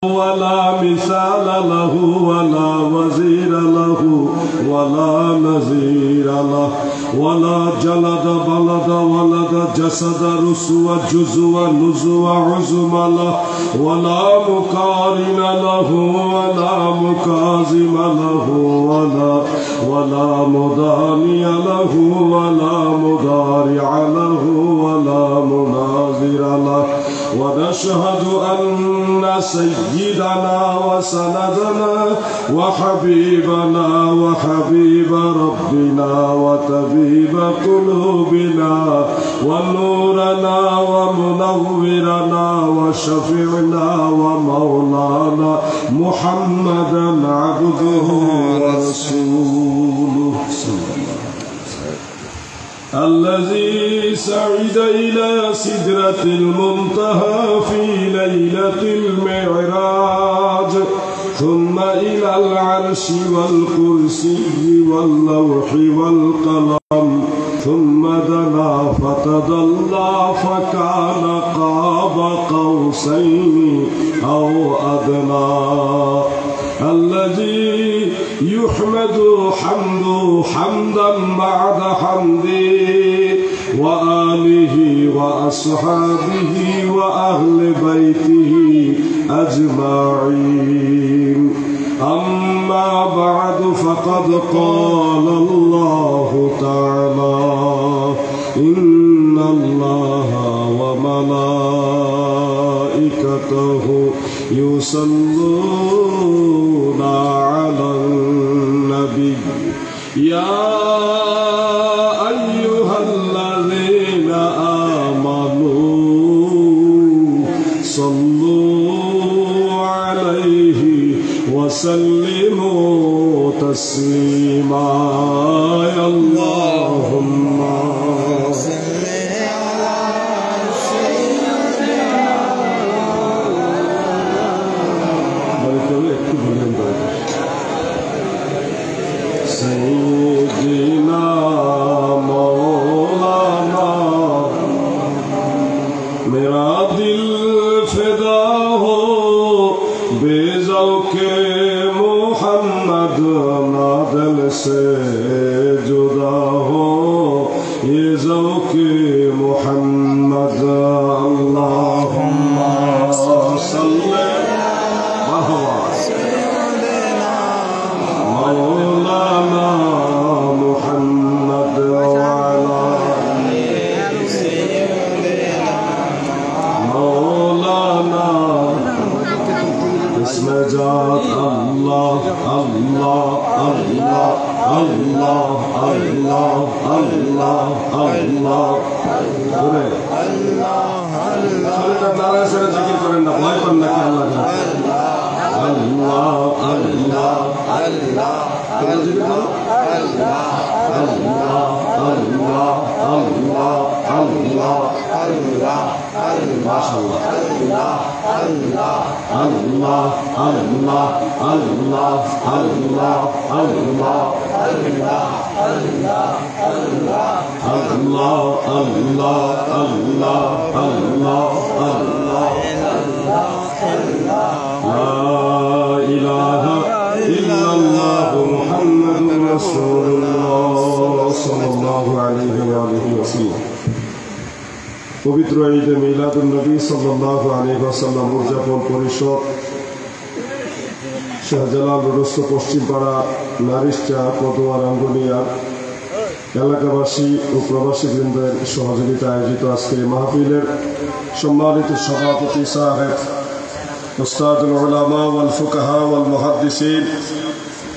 ولا مثال له ولا وزير له ولا نظير له ولا جلد بلد ولد جسد رسو جزو نزو عزم له ولا مقارن له ولا مكازم له ولا مضاني له ولا مضارع له ولا مناظر له ونشهد أن سيدنا وسندنا وحبيبنا وحبيب ربنا وطبيب قلوبنا ونورنا ومنورنا وشفيعنا ومولانا محمدا عبده ورسوله الذي سعد إلى سدرة المنتهى في ليلة المعراج ثم إلى العرش والكرسي واللوح والقلم ثم دنا فتدلى فكان قاب قوسين أو أدنى الذي يحمد حمدا بعد حمده وآله وأصحابه وأهل بيته أجمعين أما بعد فقد قال الله تعالى إن الله وملائكته يصلون على النبي يا أيها الذين آمنوا صلوا عليه وسلموا تسليما يا اللهم سيدنا مولانا मेरा दिल फिदा हो बेज़ौक़ मोहम्मद ना दिल से जुदा हो ये ज़ौक़ मोहम्मद अल्लाहुम्मा सल्ली मौलाना मुहम्मद वाला मौलाना इसमें जात अल्लाह अल्लाह अल्लाह अल्लाह अल्लाह अल्लाह अल्लाह बोले अल्लाह तारा से जिक्र करें ना भय पर ना क्या लगा अल्लाह अल्लाह अल्लाह अल्लाह अल्लाह अल्लाह अल्लाह अल्लाह अल्लाह माशाअल्लाह अल्लाह अल्लाह अल्लाह अल्लाह अल्लाह अल्लाह अल्लाह अल्लाह अल्लाह अल्लाह अल्लाह अल्लाह अल्लाह अल्लाह ला इलाहा इल्लल्लाह मुहम्मदुर রাসূলুল্লাহ সাল্লাল্লাহু আলাইহি ওয়া আলিহি ওয়াসাল্লাম। পবিত্র ঈদে মিলাদুন নবী সাল্লাল্লাহু আলাইহি ওয়াসাল্লাম উদযাপন পরিষদ শাহজালাল রোড পশ্চিমপাড়া নারিশচা পদুয়া রাঙ্গুনিয়া এলাকাবাসী ও প্রবাসী বৃন্দের সহযোগিতায় আয়োজিত আজকের মাহফিলের সম্মানিত সভাপতি সাহেব উস্তাদুল উলামা ওয়াল ফুকাহা ওয়াল মুহাদ্দিসিন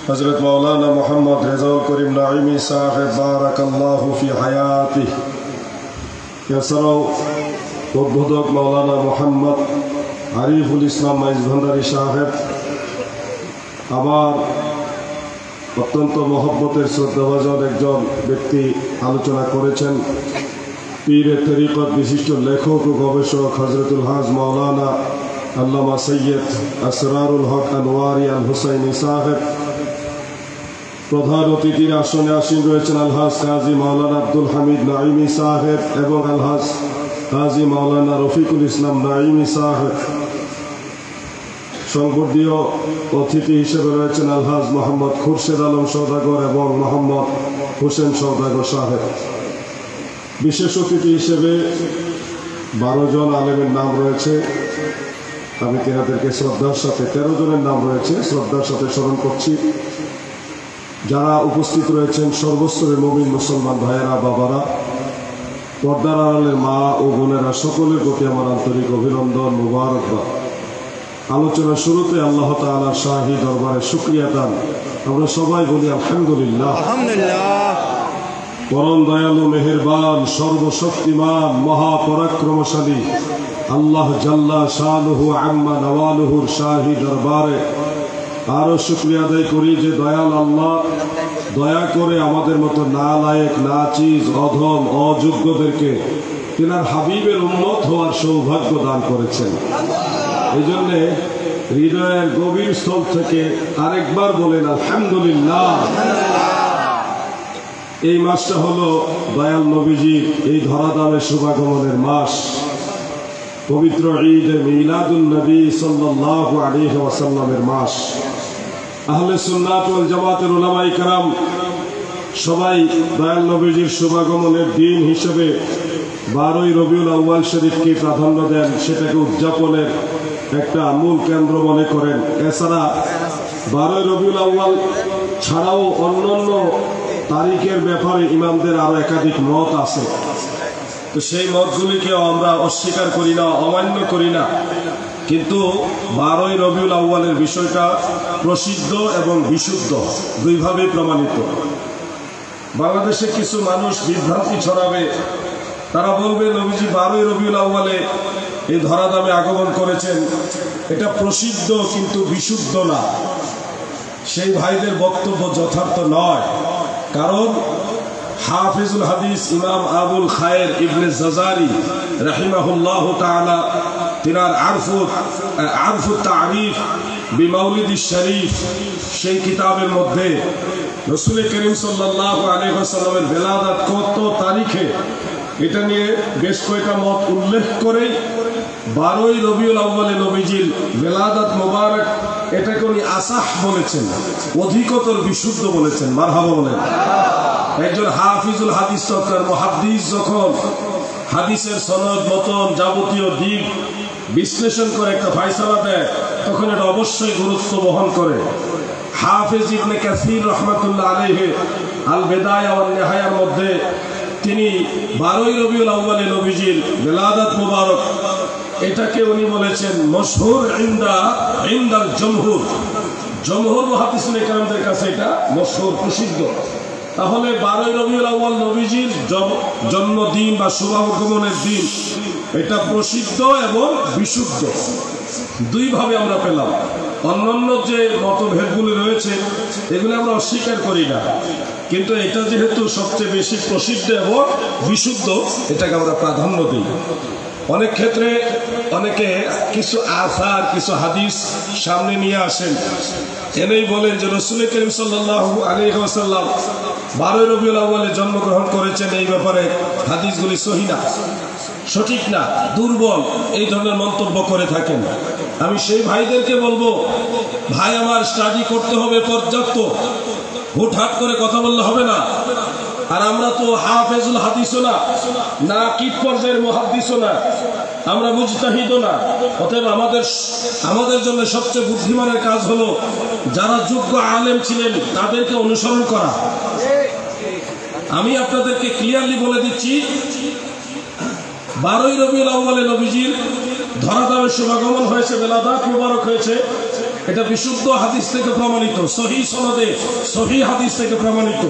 হযরত মাওলানা মুহাম্মদ রেজাউল করিম নাঈমি সাহেব বারাকাল্লাহু ফি হায়াতিহি এছাড়াও উদ্বোধক মাওলানা মুহাম্মদ আরিফুল ইসলাম মাইজ ভান্ডারী সাহেব আবার অত্যন্ত মহব্বতের শ্রদ্ধাভাজন একজন ব্যক্তি আলোচনা করেছেন পীরে তরিকত বিশিষ্ট লেখক ও গবেষক হযরতুল হাজ মাওলানা আল্লামা সৈয়দ আসরারুল হক আনোয়ারি আল হুসাইনি সাহেব। প্রধান অতিথির আসনে আসীন রয়েছেন আলহাজ কাজী মাওলানা আব্দুল হামিদ নাঈমি সাহেব এবং আলহাজ কাজী মাওলানা রফিকুল ইসলাম নাঈমি সাহেব। সংবর্ধীয় অতিথি হিসেবে রয়েছেন আলহাজ মোহাম্মদ খুরশেদ আলম সওদাগর এবং মোহাম্মদ হোসেন সওদাগর সাহেব। বিশেষ অতিথি হিসেবে 12 জন আলেমের নাম রয়েছে। আমি তেনাদেরকে শ্রদ্ধার সাথে 13 জনের নাম রয়েছে, শ্রদ্ধার সাথে স্মরণ করছি। যারা উপস্থিত রয়েছেন সর্বস্তরের মুমিন মুসলমান ভাইয়েরা, বাবারা, পর্দার আড়ালের মা ও বোনেরা, সকলের প্রতি আমার আন্তরিক অভিনন্দন, মুবারকবাদ। আলোচনার শুরুতে আল্লাহ তাআলার শাহী দরবারে শুকরিয়া দান আমরা সবাই বলি আলহামদুলিল্লাহ। পরম দয়ালু, মেহেরবান, সর্বশক্তিমান, মহাপরাক্রমশালী আল্লাহ জাল্লা শানুহু আম্মা নওয়ালুহুর শাহী দরবারে আরো শুকরিয়া আদায় করি যে দয়াল আল্লাহ দয়া করে আমাদের মতো নালায়েক, নাচিজ, অধম, অযোগ্যদেরকে তিনার হাবিবের উম্মত হওয়ার সৌভাগ্য দান করেছেন। এই জন্যে হৃদয়ের গভীর স্থল থেকে আরেকবার বলেন আলহামদুলিল্লাহ। এই মাসটা হলো দয়াল নবীজির এই ধরাধামের শুভাগমনের মাস, পবিত্র ঈদে মিলাদুন নবী সাল্লাল্লাহু আলাইহি ওয়াসাল্লামের মাস। আহলে সুন্নাত ওয়াল জামাতের উলামায়ে কেরাম সবাই দয়াল নবীজির শুভাগমনের দিন হিসেবে 12ই রবিউল আউয়াল শরীফকে প্রাধান্য দেন, সেটাকে উদযাপনের একটা মূল কেন্দ্র মনে করেন। এছাড়া 12ই রবিউল আউয়াল ছাড়াও অন্যান্য তারিখের ব্যাপারে ইমামদের আরো একাধিক মত আছে। তো সেই মতগুলিকেও আমরা অস্বীকার করি না, অমান্য করি না, কিন্তু 12ই রবিউল আউয়ালের বিষয়টা প্রসিদ্ধ এবং বিশুদ্ধ, দুইভাবেই প্রমাণিত। বাংলাদেশে কিছু মানুষ বিভ্রান্তি ছড়াবে, তারা বলবে নবীজি 12ই রবিউল আউয়ালে এই ধরাধামে আগমন করেছেন, এটা প্রসিদ্ধ কিন্তু বিশুদ্ধ না। সেই ভাইদের বক্তব্য যথার্থ নয়, কারণ হাফিজুল হাদিস ইমাম আবুল খায়ের ইবনে জাজারি রাহিমাহুল্লাহ তাআলা তিনার আরফুত তারিফ বিমাউলিদিশ শরীফ সেই কিতাবের মধ্যে রাসূল করিম সাল্লাল্লাহু আলাইহি ওয়াসাল্লামের বেলাদাত কত তারিখে এটা নিয়ে বেশ কয়েকটা মত উল্লেখ করে 12ই রবিউল আউয়ালে নবীজির বেলাদাত মোবারক এটাকে উনি আসাহ বলেছেন, অধিকতর বিশুদ্ধ বলেছেন। মারহাবা বলেন। একজন হাফিজুল হাদিস চক্রের মুহাদ্দিস যখন হাদিসের সনদ, মতন, যাবতীয় দিক বিশ্লেষণ করে একটা ফায়সালা দেয়, তখন এটা অবশ্যই গুরুত্ব বহন করে। হাফিজ ইবনে কাসির রাহমাতুল্লাহ আলাইহি আল বিদায়া ওয়ান নিহায়ার মধ্যে তিনি 12ই রবিউল আউয়ালে নবীজির বেলাদাত মুবারক এটাকে উনি বলেছেন মশহুর ইনদাল জমহুর মুহাদ্দিসিন কেরামদের কাছে এটা মশহুর, প্রসিদ্ধ। তাহলে 12ই রবিউল আউয়াল নবীজির জন্মদিন বা শুভাগমনের দিন, এটা প্রসিদ্ধ এবং বিশুদ্ধ, দুইভাবে আমরা পেলাম। অন্যান্য যে মতভেদগুলি রয়েছে এগুলো আমরা অস্বীকার করি না, কিন্তু এটা যেহেতু সবচেয়ে বেশি প্রসিদ্ধ এবং বিশুদ্ধ, এটাকে আমরা প্রাধান্য দিই। অনেক ক্ষেত্রে অনেকে কিছু আসার, কিছু হাদিস সামনে নিয়ে আসেন, এনেই বলেন যে রাসূল করিম সাল্লাল্লাহু আলাইহি ওয়াসাল্লাম 12ই রবিউল আউয়ালে জন্মগ্রহণ করেছেন, এই ব্যাপারে হাদিসগুলি সহিহ না, সঠিক না, দুর্বল, এই ধরনের মন্তব্য করে থাকেন। আমি সেই ভাইদেরকে বলবো, ভাই আমার স্টাডি করতে হবে পর্যাপ্ত, হুটহাট করে কথা বললে হবে না। আর আমরা তো হাফেজুল হাদিসও না, না কিট পর্যায়ের মুহাদ্দিসও না, আমরা মুজতাহিদও না। অতএব আমাদের জন্য সবচেয়ে বুদ্ধিমানের কাজ হলো যারা যোগ্য আলেম ছিলেন তাদেরকে অনুসরণ করা। আমি আপনাদেরকে ক্লিয়ারলি বলে দিচ্ছি, 12ই রবিউল আউয়ালে নবীজির ধরাধামের শুভাগমন হয়েছে, বেলাদাত মুবারক হয়েছে, এটা বিশুদ্ধ হাদিস থেকে প্রমাণিত, সহিহ সনদে সহিহ হাদিস থেকে প্রমাণিত।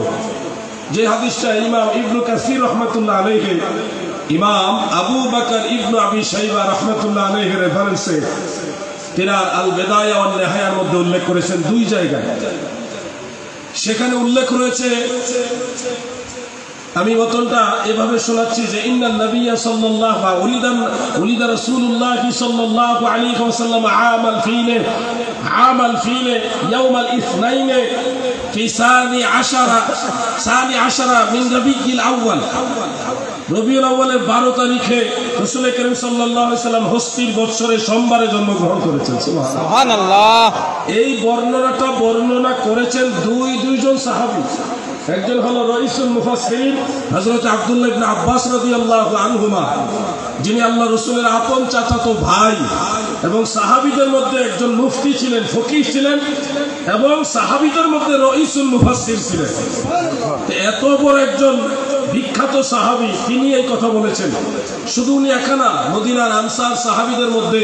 যে হাদিসটা ইমাম ইবনে কাসির রাহমাতুল্লাহ আলাইহি, ইমাম আবু বকর ইবনে আবি শাইবা রাহমাতুল্লাহ আলাইহি রেফারেন্সে তিনার আল বিদায়া ওয়ান নিহায়ার মধ্যে উল্লেখ করেছেন 2 জায়গায়। সেখানে উল্লেখ রয়েছে, আমি মতনটা এভাবে শোনাচ্ছি যে ইন্নান নাবিয়্যা সাল্লাল্লাহু উলিদা রাসূলুল্লাহ সাল্লাল্লাহু আলাইহি ওয়াসাল্লাম আমাল ফিলে ইয়াউমাল ইসনাইন في 12 من ربيع الأول রবিউল আউয়ালের 12 তারিখে রাসূল করিম সাল্লাল্লাহু আলাইহি সাল্লাম হস্তির বৎসরে সোমবারে জন্মগ্রহণ করেছেন। সুবহানাল্লাহ। এই বর্ণনাটা বর্ণনা করেছেন দুইজন সাহাবী। একজন হলো রাইসুল মুফাসসিরিন হযরত আব্দুল্লাহ ইবনে আব্বাস রাদিয়াল্লাহু আনহুমা, যিনি আল্লাহ রাসূলের আপন চাচাতো ভাই এবং সাহাবীদের মধ্যে একজন মুফতি ছিলেন, ফকিহ ছিলেন এবং সাহাবীদের মধ্যে রাইসুল মুফাসসির ছিলেন। এত বড় একজন বিখ্যাত সাহাবী, তিনি এই কথা বলেছেন। শুধু উনি একা না, মদিনার আনসার সাহাবীদের মধ্যে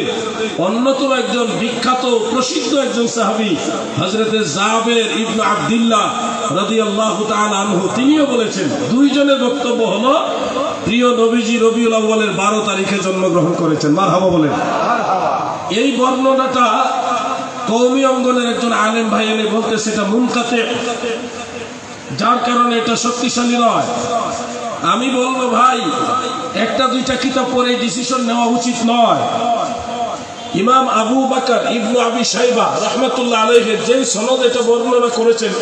অন্যতম একজন বিখ্যাত প্রসিদ্ধ একজন সাহাবী হযরতে জাবের ইবনে আব্দুল্লাহ রাদিয়াল্লাহু তাআলা আনহু, তিনিও বলেছেন। দুইজনের বক্তব্য হলো প্রিয় নবীজি রবিউল আউয়ালের 12 তারিখে জন্মগ্রহণ করেছেন। মারহাবা বলেন। এই বর্ণনাটা কওমি অঙ্গনের একজন আলেম ভাই এনে বলতেছে এটা মুনকাতে, যার কারণে এটা শক্তিশালী নয়। আমি বলবো ভাই, একটা দুইটা কিতাব পড়ে ডিসিশন নেওয়া উচিত নয়। ইমাম আবু বকর ইবনে আবি শাইবা রাহমাতুল্লাহ আলাইহি যে সনদ এটা বর্ণনা করেছেন,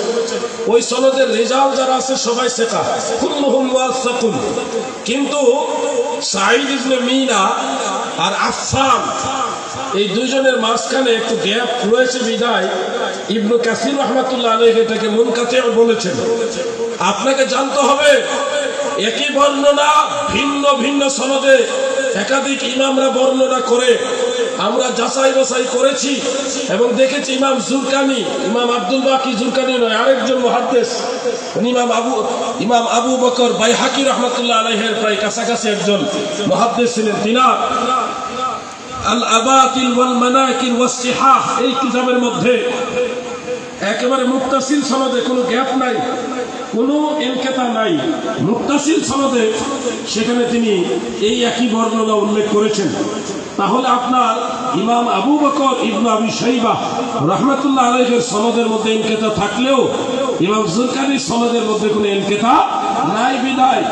ওই সনদের রিজাল যারা আছে সবাই সিকা, কুল্লুহুম ওয়াসাকুন। কিন্তু সাঈদ ইবনে মিনা আর আফসান এই দুইজনের মাঝখানে একটু গ্যাপ রয়েছে বিদায় ইবনে কাসির রাহমাতুল্লাহ আলাইহি এটাকে মুনকাতি বলেছেন। আপনাকে জানতে হবে একই বর্ণনা ভিন্ন ভিন্ন সনদে একাধিক ইমামরা বর্ণনা করে আমরা যাচাই বাছাই করেছি এবং দেখেছি ইমাম জুরকানি, ইমাম আব্দুল বাকি জুরকানি নয়, আরেকজন মুহাদ্দিস, ইমাম আবু বকর বাইহাকি রাহমাতুল্লাহ আলাইহির প্রায় কাছাকাছি একজন মুহাদ্দিস ছিলেন। তিনার আল আবাতিল ওয়াল মানাকির ওয়াস সিহাহ এই কিতাবের মধ্যে একেবারে মুত্তাসিল সনদে কোনো গ্যাপ নাই, কোনো ইনকিতা নাই, মুত্তাসিল সনদে সেখানে তিনি এই একই বর্ণনা উল্লেখ করেছেন। তাহলে আপনার ইমাম আবু বকর ইবনে আবি শাইবা রাহমাতুল্লাহ আলাইহির সনদের মধ্যে ইনকিতা থাকলেও ইমাম জুরকানির সনদের মধ্যে কোনো ইনকিতা নাই বিদায়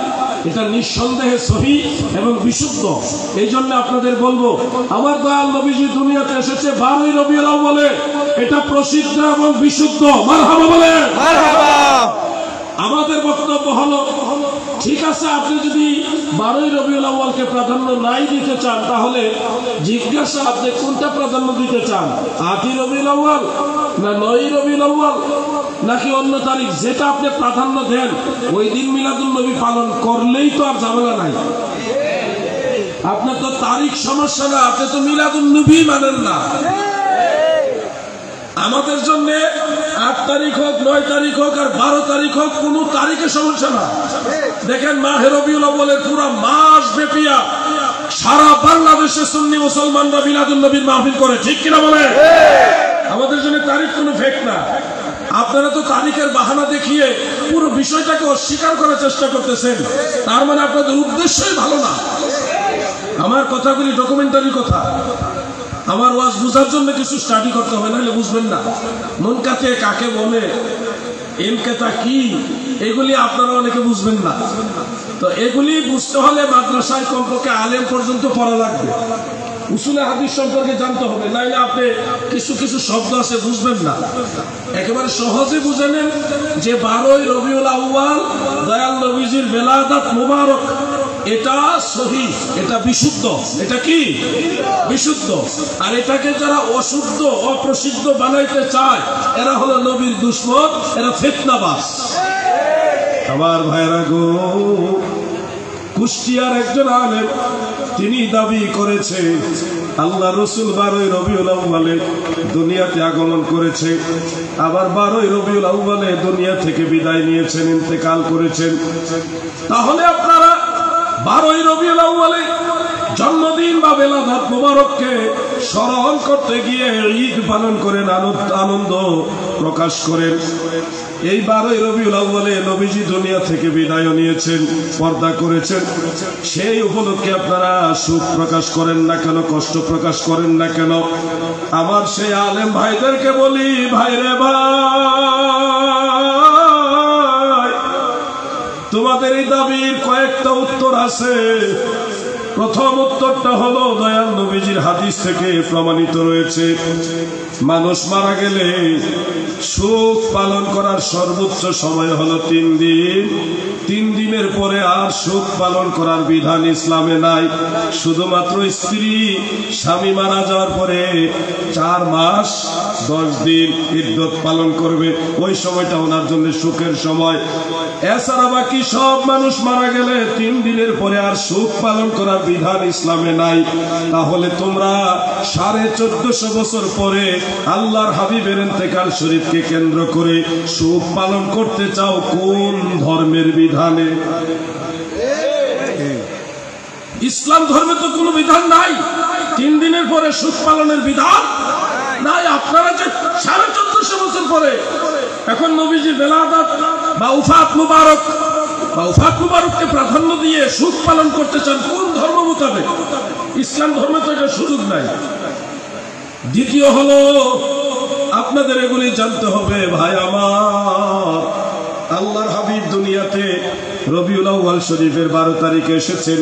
এটা নিঃসন্দেহে সহিহ এবং বিশুদ্ধ। এই জন্য আপনাদের বলবো, আমার দয়াল নবীজি দুনিয়াতে এসেছে 12ই রবিউল আউয়ালে, এটা প্রসিদ্ধ এবং বিশুদ্ধ। মারহাবা বলেন। মারহাবা। আমাদের বক্তব্য হলো ঠিক আছে, আপনি যদি 12ই রবিউল আউয়ালকে প্রাধান্য নাই দিতে চান তাহলে জিজ্ঞাসা আপনি কোনটা প্রাধান্য দিতে চান, 8ই রবিউল আউয়াল না 9ই রবিউল আউয়াল নাকি অন্য তারিখ, যেটা আপনি প্রাধান্য দেন ওই দিন মিলাদুন নবী পালন করলেই তো আর ঝামেলা নাই। আপনার তো তারিখ সমস্যা না, আপনি তো মিলাদুন নবী মানেন না। আমাদের জন্য 8 তারিখ হোক, 9 তারিখ হোক আর 12 তারিখ হোক, কোন তারিখে সমস্যা না। দেখেন মাহে রবিউল আউয়ালের পুরো মাস ব্যাপিয়া সারা বাংলাদেশে সুন্নি মুসলমানরা মিলাদুন নবীর মাহফিল করে, ঠিক কিনা বলেন? আমাদের জন্য তারিখ কোনো ফেক না। আপনারা তো তারিখের বাহানা দেখিয়ে পুরো বিষয়টাকে অস্বীকার করার চেষ্টা করতেছেন, তার মানে আপনাদের উদ্দেশ্যই ভালো না। আমার কথাগুলি ডকুমেন্টারি কথা, আমার ওয়াজ বুঝার জন্য কিছু স্টাডি করতে হবে, নাহলে বুঝবেন না। মুনকাতে কাকে বলে, ইনকিতা কি, এগুলি আপনারা অনেকে বুঝবেন না। তো এগুলি বুঝতে হলে মাদ্রাসায় কমপক্ষে আলেম পর্যন্ত পড়া লাগবে, উসুলে হাদিস সম্পর্কে জানতে হবে, নাইলে আপনি কিছু কিছু শব্দ আছে বুঝবেন না। একেবারে সহজে বুঝে নেন যে 12ই রবিউল আউয়াল দয়াল নবীজির বেলাদাত মুবারক, এটা সহিহ, এটা বিশুদ্ধ। এটা কি বিশুদ্ধ? আর এটাকে যারা অশুদ্ধ অপ্রসিদ্ধ বানাইতে চায় এরা হলো নবীর দুশমন, এরা ফিতনাবাজ। আমার ভাইরা গো, কুষ্টিয়ার একজন আলেম তিনি দাবি করেছে আল্লাহ রসুল 12ই রবিউল আউয়ালে দুনিয়াতে আগমন করেছে, আবার 12ই রবিউল আউয়ালে দুনিয়া থেকে বিদায় নিয়েছেন, ইন্তেকাল করেছেন। তাহলে আপনারা 12ই রবিউল আউয়ালে জন্মদিন বা বেলাদাত মুবারককে স্মরণ করতে গিয়ে ঈদ পালন করেন, আনন্দ প্রকাশ করেন। এই 12ই রবিউল আউয়ালে নবীজি দুনিয়া থেকে বিদায় নিয়েছেন, পর্দা করেছেন, সেই উপলক্ষে আপনারা সুখ প্রকাশ করেন না কেন, কষ্ট প্রকাশ করেন না কেন? আমার সেই আলেম ভাইদেরকে বলি, ভাইরে ভাই, তোমাদের এই দাবির কয়েকটা উত্তর আছে। প্রথম উত্তরটা হলো দয়াল নবীজির হাদিস থেকে প্রমাণিত রয়েছে, মানুষ মারা গেলে শোক পালন করার সর্বোচ্চ সময় হলো 3 দিন। 3 দিনের পরে আর শোক পালন করার বিধান ইসলামে নাই। শুধুমাত্র স্ত্রী স্বামী মারা যাওয়ার পরে 4 মাস 10 দিন ইদ্যত পালন করবে, ওই সময়টা ওনার জন্য সুখের সময়। এছাড়া বাকি সব মানুষ মারা গেলে 3 দিনের পরে আর শোক পালন করার বিধান ইসলামে নাই। তাহলে তোমরা 1450 বছর পরে আল্লাহর হাবিবের ইন্তেকাল শরীফকে কেন্দ্র করে শোক পালন করতে চাও কোন ধর্মের বিধানে? ইসলাম ধর্মে তো কোনো বিধান নাই 3 দিনের পরে শোক পালনের বিধান নাই। আপনারা যে 1450 বছর পরে এখন নবীজির বেলাদাত বা উফাত মুবারককে প্রাধান্য দিয়ে শোক পালন করতে চান কোন ধর্ম মোতাবেক? ইসলাম ধর্মে তো এটা সুযোগ নাই। দ্বিতীয় হলো আপনাদের এগুলি জানতে হবে ভাই আমার, আল্লাহর হাবিব দুনিয়াতে রবিউল আউয়াল শরীফের 12 তারিখে এসেছেন।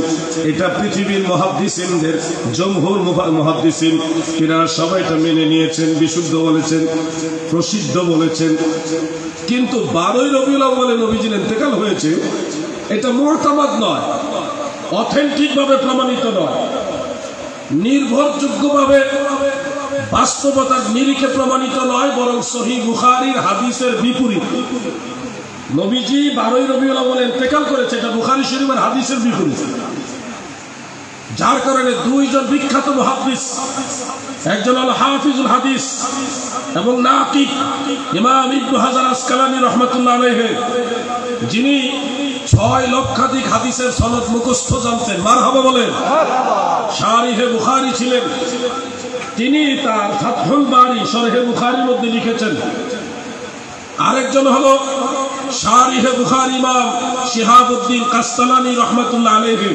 এটা পৃথিবীর মুহাদ্দিসিনদের জমহুর মুহাদ্দিসিন কিনারা সবাই এটা মেনে নিয়েছেন, বিশুদ্ধ বলেছেন, প্রসিদ্ধ বলেছেন। কিন্তু 12ই রবিউল আউয়ালে নবীজির ইন্তেকাল হয়েছে, এটা মুতামাদ নয়, অথেন্টিক ভাবে প্রমাণিত নয়, নির্ভরযোগ্যভাবে বাস্তবতার নিরিখে প্রমাণিত নয়, বরং সহিহ বুখারীর হাদিসের বিপরীত। নবীজি 12ই রবিউল আউয়ালে ইন্তেকাল করেছে, এটা বুখারী শরীফের হাদিসের বিপরীত। যার কারণে 2 জন বিখ্যাত মুহাদ্দিস, একজন হলো হাফিজুল হাদিস এবং নাকিদ ইমাম ইবনে হাজার আসকালানী রাহমাতুল্লাহ আলাইহি, যিনি 6 লক্ষাধিক হাদিসের সনদ মুখস্থ জানতেন, মারহাবা বলেন। শারিহে বুখারী ছিলেন, তিনি তার ফাতহুল বারী শরহে বুখারীর মধ্যে লিখেছেন। আরেকজন হলো শারিহে বুখারী ইমাম শিহাবউদ্দিন কাসতালানী রাহমাতুল্লাহ আলাইহি,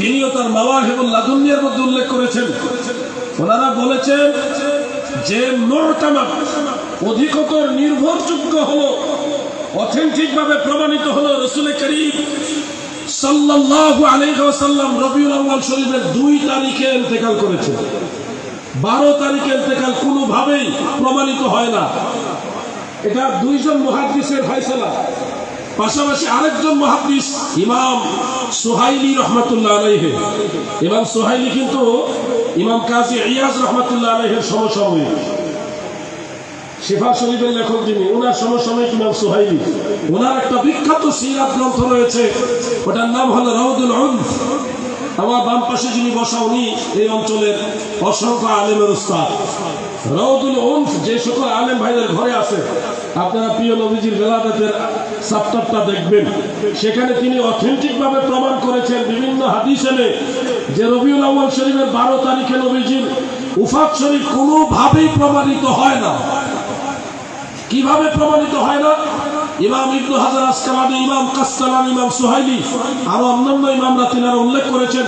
তিনিও তার মাওয়াহিবুল লাদুনিয়ার মধ্যে উল্লেখ করেছেন। ওনারা বলেছেন যে মুতামাদ অধিকতর নির্ভরযোগ্য হলো, অথেন্টিক ভাবে প্রমাণিত হলো রাসূল করিম সাল্লাল্লাহু আলাইহি ওয়াসাল্লাম রবিউল আউয়াল শরীফের 2 তারিখে ইন্তেকাল করেছেন। 12 তারিখে ইন্তেকাল কোনোভাবেই প্রমাণিত হয় না। এটা 2 জন মুহাদ্দিসের ফয়সালা। পাশাপাশি আরেকজন মুহাদ্দিস ইমাম সুহাইলি রাহমাতুল্লাহ আলাইহি, ইমাম সুহাইলি কিন্তু ইমাম কাজী ইয়াজ রাহমাতুল্লাহ আলাইহির সমসাময়িক, শিফা শরীফের লেখক যিনি, ওনার সমসাময়িক ইমাম সুহাইলি। ওনার একটা বিখ্যাত সিরাত গ্রন্থ রয়েছে, ওটার নাম হলো রাউদুল উনফ। আমার বাম পাশে যিনি বসা, উনি এই অঞ্চলের অসংখ্য আলেমের উস্তাদ। রাউদুল উনফ যে সকল আলেম ভাইদের ঘরে আছে, আপনারা প্রিয় নবীজির বেলাদাতের চ্যাপ্টারটা দেখবেন, সেখানে তিনি অথেন্টিক ভাবে প্রমাণ করেছেন বিভিন্ন হাদিস এনে যে রবিউল আউয়াল শরীফের 12 তারিখে নবীজির উফাত শরীফ কোনোভাবেই প্রমাণিত হয় না। কিভাবে প্রমাণিত হয় না? ইমাম ইবনে হাজার আসকালানী, ইমাম কাসতালানী, ইমাম সুহাইলি আর অন্যান্য ইমামরা তিনারা উল্লেখ করেছেন।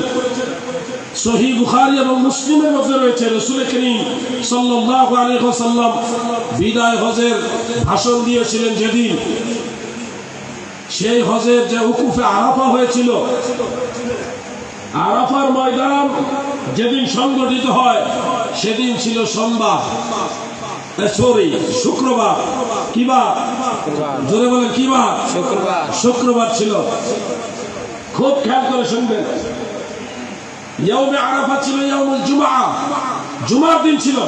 সহিহ বুখারী এবং মুসলিমের মধ্যে রয়েছে রাসূল করিম সাল্লাল্লাহু আলাইহি ওয়াসাল্লাম বিদায় হজের ভাষণ দিয়েছিলেন যেদিন, সেই হজের যে উকুফে আরাফা হয়েছিল, আরাফার ময়দান যেদিন সংগঠিত হয় সেদিন ছিল সোমবার, শুক্রবার। কি বার? জোরে বলেন কি বার? শুক্রবার ছিল। খুব খেয়াল করে শুনবেন, ইয়াউমে আরাফা ছিল ইয়াউমুল জুমআ, জুমার দিন ছিল।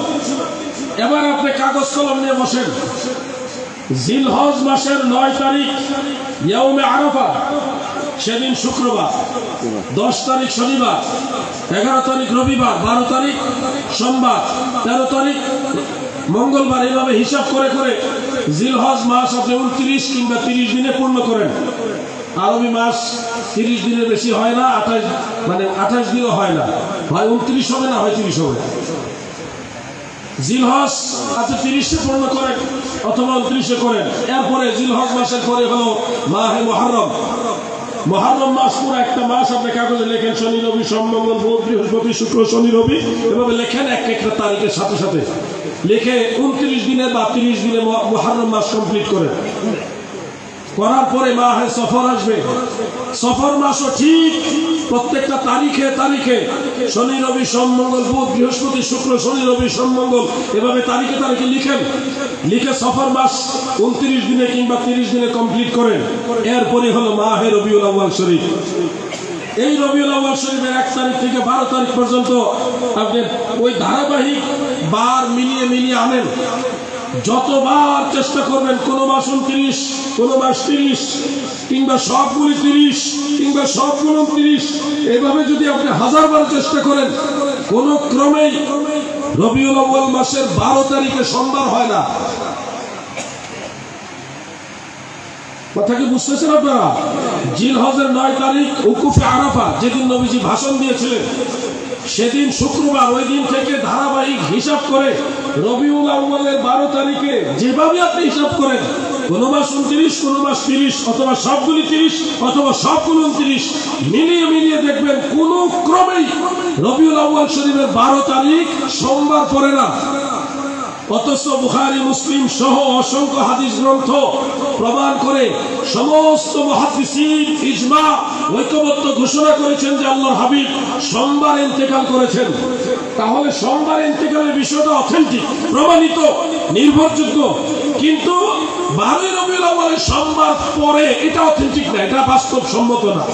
এবার আপনি কাগজ কলম নিয়ে বসেন, জিলহজ মাসের 9 তারিখ ইয়াউমে আরাফা, সেদিন শুক্রবার, 10 তারিখ শনিবার, 11 তারিখ রবিবার, 12 তারিখ সোমবার, 13 তারিখ মঙ্গলবার। এইভাবে হিসাব করে করে জিলহজ মাস আপনি 29 কিংবা 30 দিনে পূর্ণ করেন। আরবি মাস 30 দিনের বেশি হয় না, 28 দিনও হয় না, হয় 29 হবে না, হয় 30 হবে। জিলহজ আপনি 30-এ পূর্ণ করেন অথবা 29-এ করেন। এরপরে জিলহজ মাসের পরে হলো মাহে মুহররম। মুহররম মাস পুরো একটা মাস আপনি কাগজে লেখেন, শনি রবি সোম মঙ্গল বুধ বৃহস্পতি শুক্র শনি রবি, এভাবে লেখেন এক একটা তারিখের সাথে সাথে লিখে 29 দিনে বা 30 দিনে মুহররম মাস কমপ্লিট করেন। করার পরে মাহে সফর আসবে। সফর মাসও ঠিক প্রত্যেকটা তারিখে তারিখে শনি রবি সোম মঙ্গল বুধ বৃহস্পতি শুক্র শনি রবি সোম মঙ্গল এভাবে তারিখে তারিখে লিখেন, লিখে সফর মাস 29 দিনে কিংবা 30 দিনে কমপ্লিট করেন। এরপরে হলো মাহে রবিউল আউয়াল শরীফ। এই রবিউল আউয়াল শরীফের 1 তারিখ থেকে 12 তারিখ পর্যন্ত আপনি ওই ধারাবাহিক বার মিলিয়ে মিলিয়ে আনেন। যতবার চেষ্টা করবেন, কোন মাস 29, কোন মাস 30, কিংবা সবগুলি 30, কিংবা সবগুলো 30, এভাবে যদি আপনি 1000 বার চেষ্টা করেন, কোন ক্রমেই রবিউল আউয়াল মাসের 12 তারিখে সোমবার হয় না। কথা কি বুঝতেছেন আপনারা? জিলহজের 9 তারিখ উকুফে আরাফা, যেদিন নবীজি ভাষণ দিয়েছিলেন, সেদিন শুক্রবার। ওই দিন থেকে ধারাবাহিক হিসাব করে রবিউল আউয়ালের 12 তারিখে যেভাবে আপনি হিসাব করেন, কোন মাস 29, কোন মাস 30, অথবা সবগুলি 30, অথবা সবগুলো 29, মিলিয়ে মিলিয়ে দেখবেন কোন ক্রমেই রবিউল আউয়াল শরীফের 12 তারিখ সোমবার পড়ে না। অথচ বুখারী মুসলিম সহ অসংখ্য হাদিস গ্রন্থ প্রমাণ করে সমস্ত মুহাদ্দিসিন ইজমা ঐক্যবদ্ধ ঘোষণা করেছেন যে আল্লাহর হাবিব সোমবার ইন্তেকাল করেছেন। তাহলে সোমবার ইন্তেকালের বিষয়টা অথেন্টিক, প্রমাণিত, নির্ভরযোগ্য। কিন্তু 12 রবিউল আউয়ালের সোমবার পরে এটা অথেন্টিক না, এটা বাস্তবসম্মত না।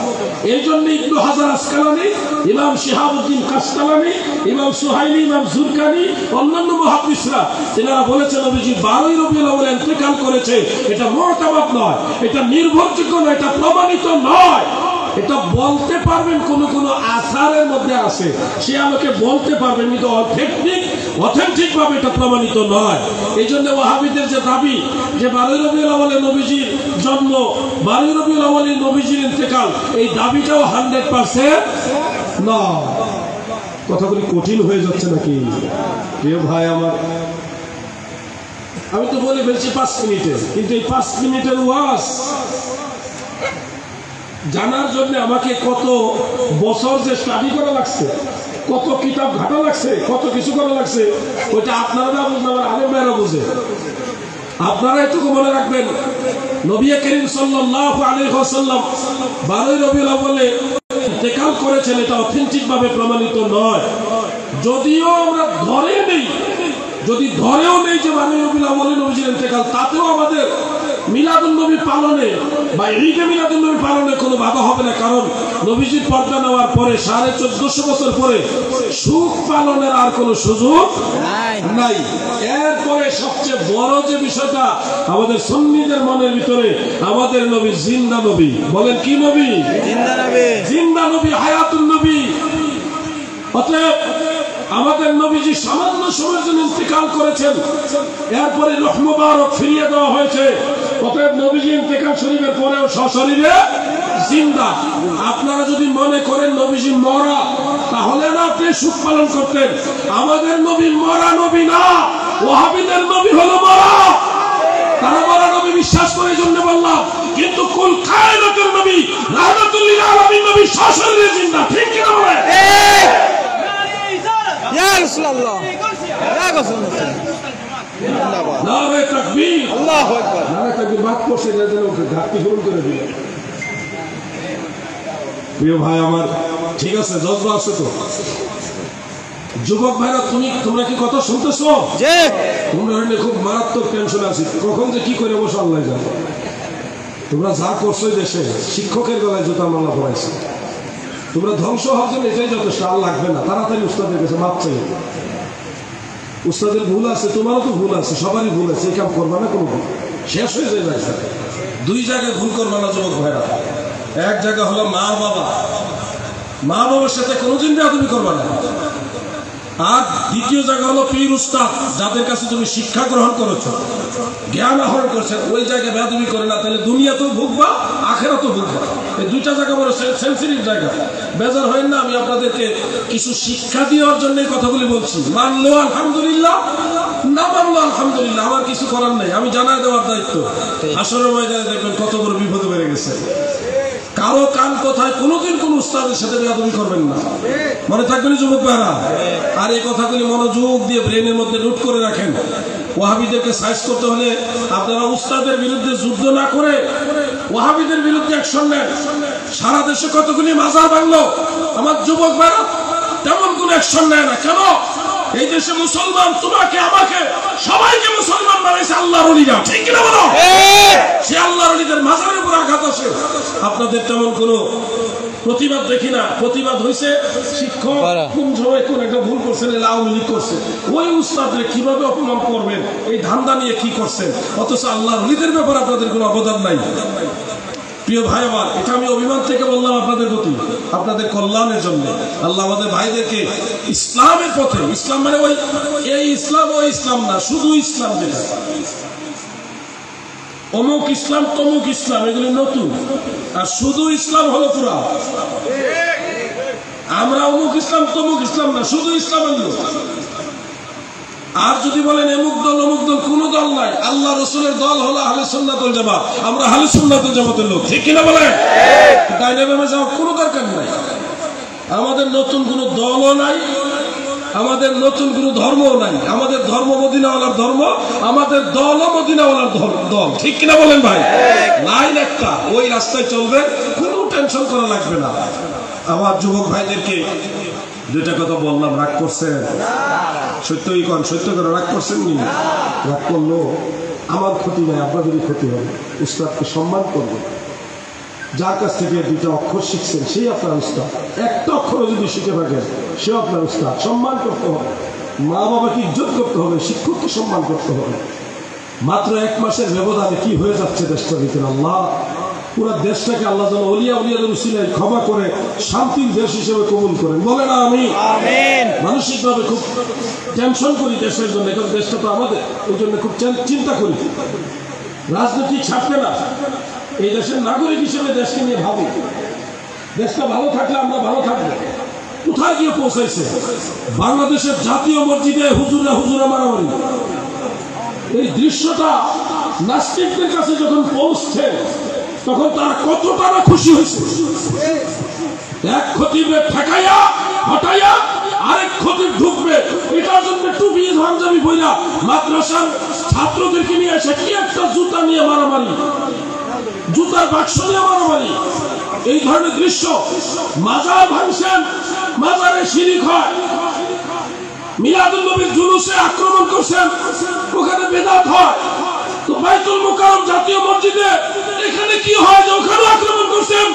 এই জন্য ইবনে হাজার আসকালানী, ইমাম শিহাবুদ্দিন কাসকালানী, ইমাম সুহাইলি, ইমাম জুরকানি, অন্যান্য মুহাদ্দিসরা তেনারা বলেছেন নবীজি 12 রবিউল আউয়ালে ইন্তেকাল করেছে। এটা মুতাবাদ নয়, এটা নির্ভরযোগ্য নয়, এটা প্রমাণিত নয়। এটা বলতে পারবেন কোন কোন আসারের মধ্যে আছে, সে আমাকে বলতে পারবেন, কিন্তু অথেন্টিক ভাবে এটা প্রমাণিত নয়। এই জন্য ওয়াহাবিদের যে দাবি যে 12 রবিউল আউয়ালে নবীজির জন্ম, 12 রবিউল আউয়ালে নবীজির ইন্তেকাল, এই দাবিটাও 100% না। কথাগুলি কঠিন হয়ে যাচ্ছে নাকি প্রিয় ভাই আমার? আমি তো বলে ফেলছি 5 মিনিটে, কিন্তু এই 5 মিনিটের ওয়াজ জানার জন্য আমাকে কত বছর যে স্টাডি করা লাগছে, কত কিতাব ঘাটা লাগছে, কত কিছু করা লাগছে, ওইটা আপনারা না বুঝলে আমার আলেম ভাইরা বুঝে। আপনারা এটুকু মনে রাখবেন, নবী করিম সাল্লাল্লাহু আলাইহি ওয়াসাল্লাম 12 রবিউল আউয়ালে ইন্তেকাল করেছেন, এটা অথেন্টিক ভাবে প্রমাণিত নয়। যদিও আমরা ধরেও নেই যে 12 রবিউল আউয়ালে নবীজির ইন্তেকাল, তাতেও আমাদের মিলাদুন নবী পালনে বা ঈদে মিলাদুন নবী পালনে কোনো বাধা হবে না। কারণ নবীজির পর্দা নেওয়ার পরে 1450 বছর পরে সুখ পালনের আর কোনো সুযোগ নাই। এরপরে সবচেয়ে বড় যে বিষয়টা আমাদের সুন্নিদের মনের ভিতরে, আমাদের নবী জিন্দা নবী। বলেন কি নবী? জিন্দা নবী, হায়াতুন নবী। অতএব আমাদের নবীজি সামান্য সময়ের জন্য ইন্তেকাল করেছেন, এরপরে রূহ মুবারক ফিরিয়ে দেওয়া হয়েছে। অতএব নবীজি ইন্তেকাল শরীফের পরেও সশরীরে জিন্দা। আপনারা যদি মনে করেন নবীজি মরা, তাহলে না আপনি সুখ পালন করতেন। আমাদের নবী মরা নবী না, ওয়াহাবিদের নবী হলো মরা। তারা মরা নবী বিশ্বাস করে জন্য বললাম, কিন্তু কুল কায়নাতের নবী রাহমাতুল লিল আলামিন নবী সশরীরে জিন্দা। ঠিক কি না বলেন? ইয়া রাসূলুল্লাহ, ইয়া রাসূলুল্লাহ, জিন্দাবাদ, নারে তাকবীর, আল্লাহু আকবার। নারে তাকবীর বাদ করছে, যেন ঘাটতি পূরণ করে দিল। প্রিয় ভাই আমার, ঠিক আছে, জজবা আছে তো? যুবক ভাইরা, তোমরা কি কথা শুনতেছো? জি। তোমরা হইলে খুব মারাত্মক টেনশন আছি, কখন যে কি করে বসে আল্লাহ জানে। তোমরা যা করছো দেশে, শিক্ষকের গলায় জুতা মালা পড়াইছে, তোমরা ধ্বংস হওয়ার জন্য এটাই যথেষ্ট, আর লাগবে না। তাড়াতাড়ি উস্তাদের কাছে মাপ চাই। উস্তাদের ভুল আছে, তোমারও তো ভুল আছে, সবারই ভুল আছে। এই কাম করবা না, কোনো ভুল শেষ হয়ে যায় না। 2 জায়গায় ভুল করবা না যুবক ভাইরা। এক জায়গা হলো মা বাবার সাথে কোনোদিন বেয়াদবি করবা না। আর দ্বিতীয় জায়গা হলো পীর উস্তাদ, যাদের কাছে তুমি শিক্ষা গ্রহণ করেছো, জ্ঞান আহরণ করছে, ওই জায়গায় বেয়াদবি করে না, তাহলে দুনিয়াতেও ভুগবা, আখেরাতেও ভুগবা। এই 2টা জায়গা বড় সেন্সিটিভ জায়গা। বেজার হয় না, আমি আপনাদেরকে কিছু শিক্ষা দেওয়ার জন্য কথাগুলি বলছি। মানলেও আলহামদুলিল্লাহ, না মানলেও আলহামদুলিল্লাহ, আমার কিছু করার নেই। আমি জানায় দেওয়ার দায়িত্ব। হাসরের ময়দানে দেখবেন কত বড় বিপদে বেড়ে গেছে। কারো কান কোথায় কোনোদিন কোন উস্তাদের সাথে বেয়াদবি করবেন না, মনে থাকবেন যুবক ভাইরা। আর এই কথাগুলি মনোযোগ দিয়ে ব্রেনের মধ্যে নোট করে রাখেন। ওয়াহাবিদেরকে সাইজ করতে হলে আপনারা উস্তাদের বিরুদ্ধে যুদ্ধ না করে ওয়াহাবিদের বিরুদ্ধে অ্যাকশন নেন। সারা দেশে কতগুলি মাজার ভাঙলো, আমার যুবক ভাইরা তেমন কোন অ্যাকশন নেয় না কেন? এই দেশে মুসলমান তোমাকে আমাকে সবাইকে মুসলমান বানাইছে আল্লাহর ওলিরা, ঠিক কিনা বলো? সে আল্লাহর ওলিদের মাজারের উপর আঘাত আসে, আপনাদের তেমন কোনো প্রতিবাদ দেখি না। প্রতিবাদ হয়েছে শিক্ষক কোন সময় কোন একটা ভুল করছেন, আওয়ামী লীগ করছে, ওই উস্তাদরে কিভাবে অপমান করবেন এই ধান্দা নিয়ে কি করছেন, অথচ আল্লাহর ওলিদের ব্যাপারে আপনাদের কোনো অবদান নাই। প্রিয় ভাই আমার, এটা আমি অভিমান থেকে বললাম আপনাদের প্রতি, আপনাদের কল্যাণের জন্য। আল্লাহ আমাদের ভাইদেরকে ইসলামের পথে, ইসলাম মানে ওই এই ইসলাম ওই ইসলাম না, শুধু ইসলাম, যেটা অমুক ইসলাম তমুক ইসলাম এগুলি নতুন, আর শুধু ইসলাম হলো পুরা। আমরা অমুক ইসলাম তমুক ইসলাম না, শুধু ইসলাম হলো। আর যদি বলেন অমুক দল অমুক দল, কোন দল নাই, আল্লাহ রসুলের দল হলো আহলে সুন্নাত ওয়াল জামাত, আমরা আহলে সুন্নাত ওয়াল জামাতের লোক, ঠিক কিনা বলেন? ডাইনামে যাওয়ার কোনো দরকার নাই। আমাদের নতুন কোনো দলও নাই, আমাদের নতুন কোনো ধর্মও নাই। আমাদের ধর্ম মদিনাওয়ালার ধর্ম, আমাদের দলও মদিনাওয়ালার দল, ঠিক কিনা বলেন ভাই? লাইন একটা, ওই রাস্তায় চলবে, কোনো টেনশন করা লাগবে না। আমার যুবক ভাইদেরকে দুইটা কথা বললাম, রাগ করছেন? সত্যই কন, সত্য করে রাগ করছেন নি? রাগ করলো আমার ক্ষতি নাই, আপনাদেরই ক্ষতি হবে। উস্তাদকে সম্মান করবে, যার কাছ থেকে দুইটা অক্ষর শিখছেন সেই আপনার উস্তাদ, একটা অক্ষরও যদি শিখে থাকেন সে আপনার উস্তাদ। সম্মান করতে হবে, মা বাবাকে ইজ্জত করতে হবে, শিক্ষককে সম্মান করতে হবে। মাত্র 1 মাসের ব্যবধানে কি হয়ে যাচ্ছে দেশটার ভিতরে! আল্লাহ পুরো দেশটাকে আল্লাহ যেন ওলিয়া উলিয়াদের উসিলায় ক্ষমা করে শান্তির দেশ হিসেবে কবুল করেন, বলে না আমি আমিন। মানসিকভাবে খুব টেনশন করি দেশের জন্য, কারণ দেশটা তো আমাদের, ওই জন্য খুব চিন্তা করি। রাজনীতি ছাড়তে না, এই দেশের নাগরিক হিসেবে দেশকে নিয়ে ভাবি, দেশটা ভালো থাকলে আমরা ভালো থাকবো। কোথায় গিয়ে পৌঁছাইছে বাংলাদেশের জাতীয় মসজিদে হুজুরা হুজুরা মারামারি, এই দৃশ্যটা নাস্তিকদের কাছে যখন পৌঁছছে তখন তারা কতটা না খুশি হয়েছে। এক খতিবে ঠেকাইয়া হটাইয়া আরেক খতিব ঢুকবে, এটার জন্য টুপি পাঞ্জাবি পইরা মাদ্রাসার ছাত্রদেরকে নিয়ে এসে কি একটা জুতা নিয়ে মারামারি, জুতার বাক্স নিয়ে মারামারি, এই ধরনের দৃশ্য। মাজার ভাঙছেন, মাজারে শিরিক হয়, মিলাদুন নবীর জুলুসে আক্রমণ করছেন, ওখানে বেদাত হয়। তো বাইতুল মুকাররম জাতীয় মসজিদে এখানে কি হয় যে ওখানে আক্রমণ করছেন?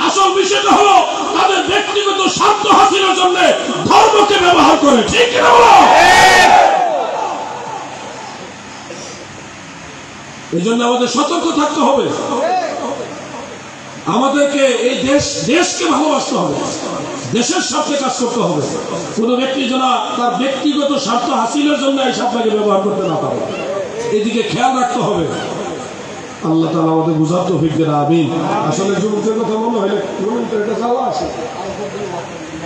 আসল বিষয়টা হলো তাদের ব্যক্তিগত স্বার্থ হাসিলের জন্য ধর্মকে ব্যবহার করে, ঠিক কিনা বলো? এই জন্য আমাদের সতর্ক থাকতে হবে, আমাদেরকে এই দেশকে ভালোবাসতে হবে, দেশের স্বার্থে কাজ করতে হবে। কোন ব্যক্তি যেন তার ব্যক্তিগত স্বার্থ হাসিলের জন্য এই স্বার্থকে ব্যবহার করতে না পারে, এদিকে খেয়াল রাখতে হবে। আল্লাহ তাআলা আমাদের বুঝার তৌফিক দেন, আমিন। আসলে যুবকদের কথা মনে হলে এটা জ্বালা আসে,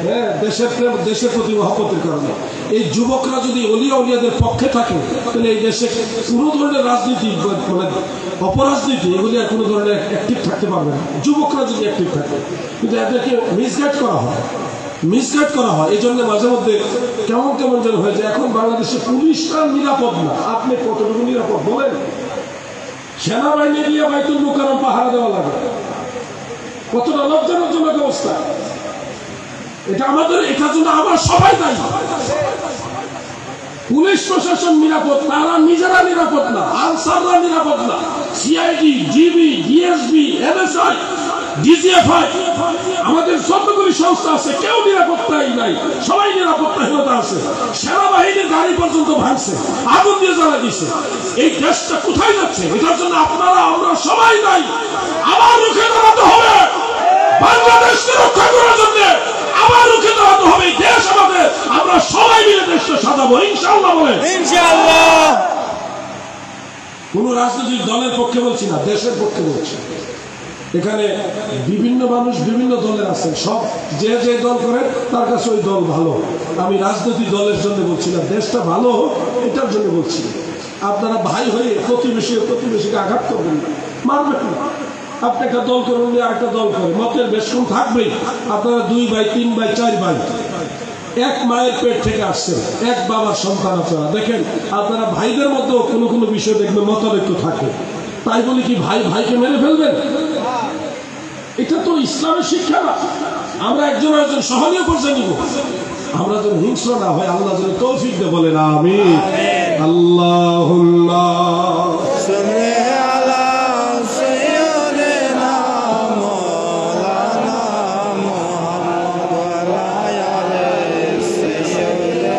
হ্যাঁ, দেশের প্রেম, দেশের প্রতি মহব্বতের কারণে। এই যুবকরা যদি ওলিয়া উলিয়াদের পক্ষে থাকে তাহলে এই দেশে কোনো ধরনের রাজনীতি, মানে অপরাজনীতি, এগুলি আর কোনো ধরনের অ্যাক্টিভ থাকতে পারবে না, যুবকরা যদি অ্যাক্টিভ থাকে। কিন্তু এদেরকে মিসগাইড করা হয়, এই জন্য মাঝে মধ্যে কেমন কেমন যেন হয়ে যায়। এখন বাংলাদেশে পুলিশরা নিরাপদ না, আপনি কতটুকু নিরাপদ বলেন? সেনাবাহিনী দিয়ে বাইতুল মুকাররম পাহারা দেওয়া লাগে, কতটা লজ্জাজনক অবস্থা। এটা আমাদের, এটার জন্য আমরা সবাই দায়ী। পুলিশ প্রশাসন নিরাপদ, তারা নিজেরা নিরাপদ না, আনসাররা নিরাপদ না, CID, GB, DSB, NSI, DGFI, আমাদের যতগুলি সংস্থা আছে কেউ নিরাপত্তাই নাই, সবাই নিরাপত্তাহীনতা আছে। সেনাবাহিনীর গাড়ি পর্যন্ত ভাঙছে, আগুন দিয়ে জ্বালা দিচ্ছে। এই দেশটা কোথায় যাচ্ছে? এটার জন্য আপনারা আমরা সবাই দায়ী। আবার রুখে দাঁড়াতে হবে, বাংলাদেশকে রক্ষা করার জন্য আবার রুখে দাঁড়াতে হবে। দেশ আমাদের, আমরা সবাই মিলে দেশটা সাজাবো ইনশাআল্লাহ, বলে ইনশাআল্লাহ। কোন রাজনৈতিক দলের পক্ষে বলছি না, দেশের পক্ষে বলছি। এখানে বিভিন্ন মানুষ বিভিন্ন দলের আছেন, সব যে যে দল করে তার কাছে ওই দল ভালো। আমি রাজনৈতিক দলের জন্য বলছি না, দেশটা ভালো হোক এটার জন্য বলছি। আপনারা ভাই হয়ে প্রতিবেশীকে আঘাত করবেন না, মারবেন না। আপনি একটা দল করেন, আরেকটা দল করে, মতের বেশ কম থাকবেই। আপনারা 2 ভাই 3 ভাই 4 ভাই, এক মায়ের পেট থেকে আসছেন, এক বাবার সন্তান আপনারা। দেখেন আপনারা ভাইদের মধ্যেও কোনো কোনো বিষয় দেখবেন মতৈক্য থাকে, তাই বলি কি ভাই ভাইকে মেরে ফেলবেন? এটা তো ইসলামের শিক্ষা না। আমরা একজন একজন সহনীয় পর্যায়ে নিব, আমরা যেন হিংস্র না হয়। আল্লাহ যেন তৌফিক দে, বলেন আমিন। আল্লাহুম্মা সাল্লি আলা সাইয়্যিদিনা মাওলানা মুহাম্মদ ওয়া আলা আলি সাইয়্যিদিনা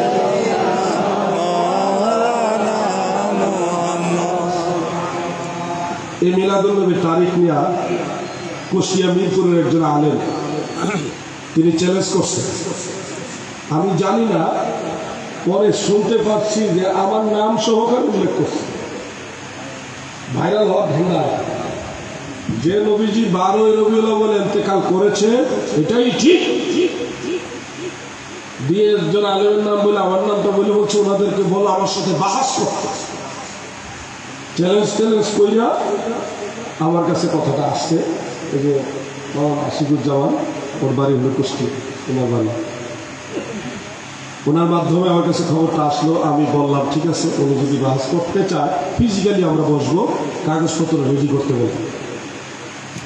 মাওলানা মুহাম্মদ। এই মিলাদুল নবীর তারিখ নিয়ে কুশিয়া মিরপুরের একজন আলেম তিনি চ্যালেঞ্জ করছেন। আমি জানি না, পরে শুনতে পাচ্ছি যে আমার নাম সহকারে উল্লেখ করছে। ভাইরাল হওয়ার ধান্দা, যে নবীজি 12 রবিউল আউয়াল ইন্তেকাল করেছে এটাই ঠিক দিয়ে একজন আলেমের নাম বলে আমার নামটা বলে বলছে ওনাদেরকে বলো আমার সাথে বাহাস করতে। চ্যালেঞ্জ কইরা আমার কাছে কথাটা আসছে। এই যে মামা আশিকুজ্জামান, ওর বাড়ি হলো কুষ্টি, ওনার বাড়ি, ওনার মাধ্যমে আমার কাছে খবরটা আসলো। আমি বললাম ঠিক আছে, উনি যদি বাহাস করতে চায় ফিজিক্যালি আমরা বসবো, কাগজপত্র রেডি করতে বলবো।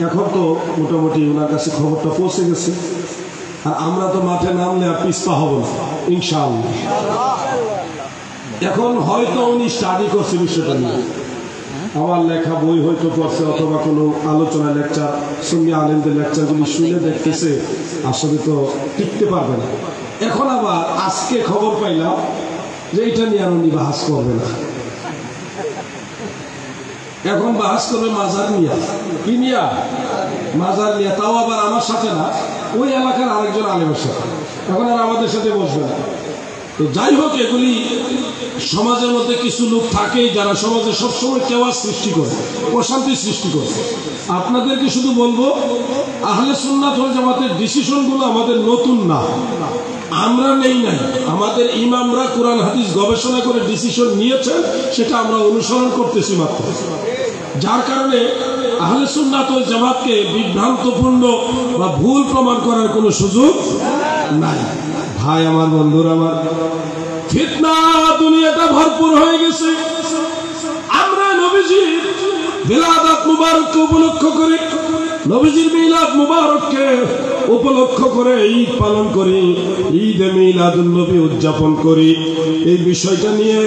এখন তো মোটামুটি ওনার কাছে খবরটা পৌঁছে গেছে, আর আমরা তো মাঠে নামলে আর পিছপা হব না ইনশাআল্লাহ। এখন হয়তো উনি স্টাডি করছে বিষয়টা নিয়ে, আমার লেখা বই হয়তো পড়ছে, অথবা কোনো আলোচনা লেকচার, সুন্নি আলেমদের লেকচারগুলি শুনে দেখতেছে, আসলে তো টিকতে পারবে না। এখন আবার আজকে খবর পাইলাম যে এটা নিয়ে আর উনি বাহাস করবে না, এখন বাহাস করবে মাজার নিয়া। কি নিয়া? মাজার নিয়া, তাও আবার আমার সাথে না, ওই এলাকার আরেকজন আলেমের সাথে। এখন আর আমাদের সাথে বসবে না। তো যাই হোক, এগুলি সমাজের মধ্যে কিছু লোক থাকেই যারা সমাজে সবসময় কেওয়াজ সৃষ্টি করে, অশান্তি সৃষ্টি করে। আপনাদেরকে শুধু বলবো, আহলে সুন্নাত ওয়াল জামাতের ডিসিশনগুলো আমাদের নতুন না, আমরা নেই নাই। আমাদের ইমামরা কোরআন হাদিস গবেষণা করে ডিসিশন নিয়েছেন, সেটা আমরা অনুসরণ করতেছি মাত্র। যার কারণে আহলে সুন্নাত ওয়াল জামাতকে বিভ্রান্তপূর্ণ বা ভুল প্রমাণ করার কোনো সুযোগ নাই। ভাই আমার, বন্ধুরা আমার, ফিতনা দুনিয়াটা ভরপুর হয়ে গেছে। আমরা নবীজির বিলাদাত মুবারককে উপলক্ষ করে, নবীজির মিলাদ মুবারককে উপলক্ষ করে ঈদ পালন করি, ঈদে মিলাদুন নবী উদযাপন করি। এই বিষয়টা নিয়ে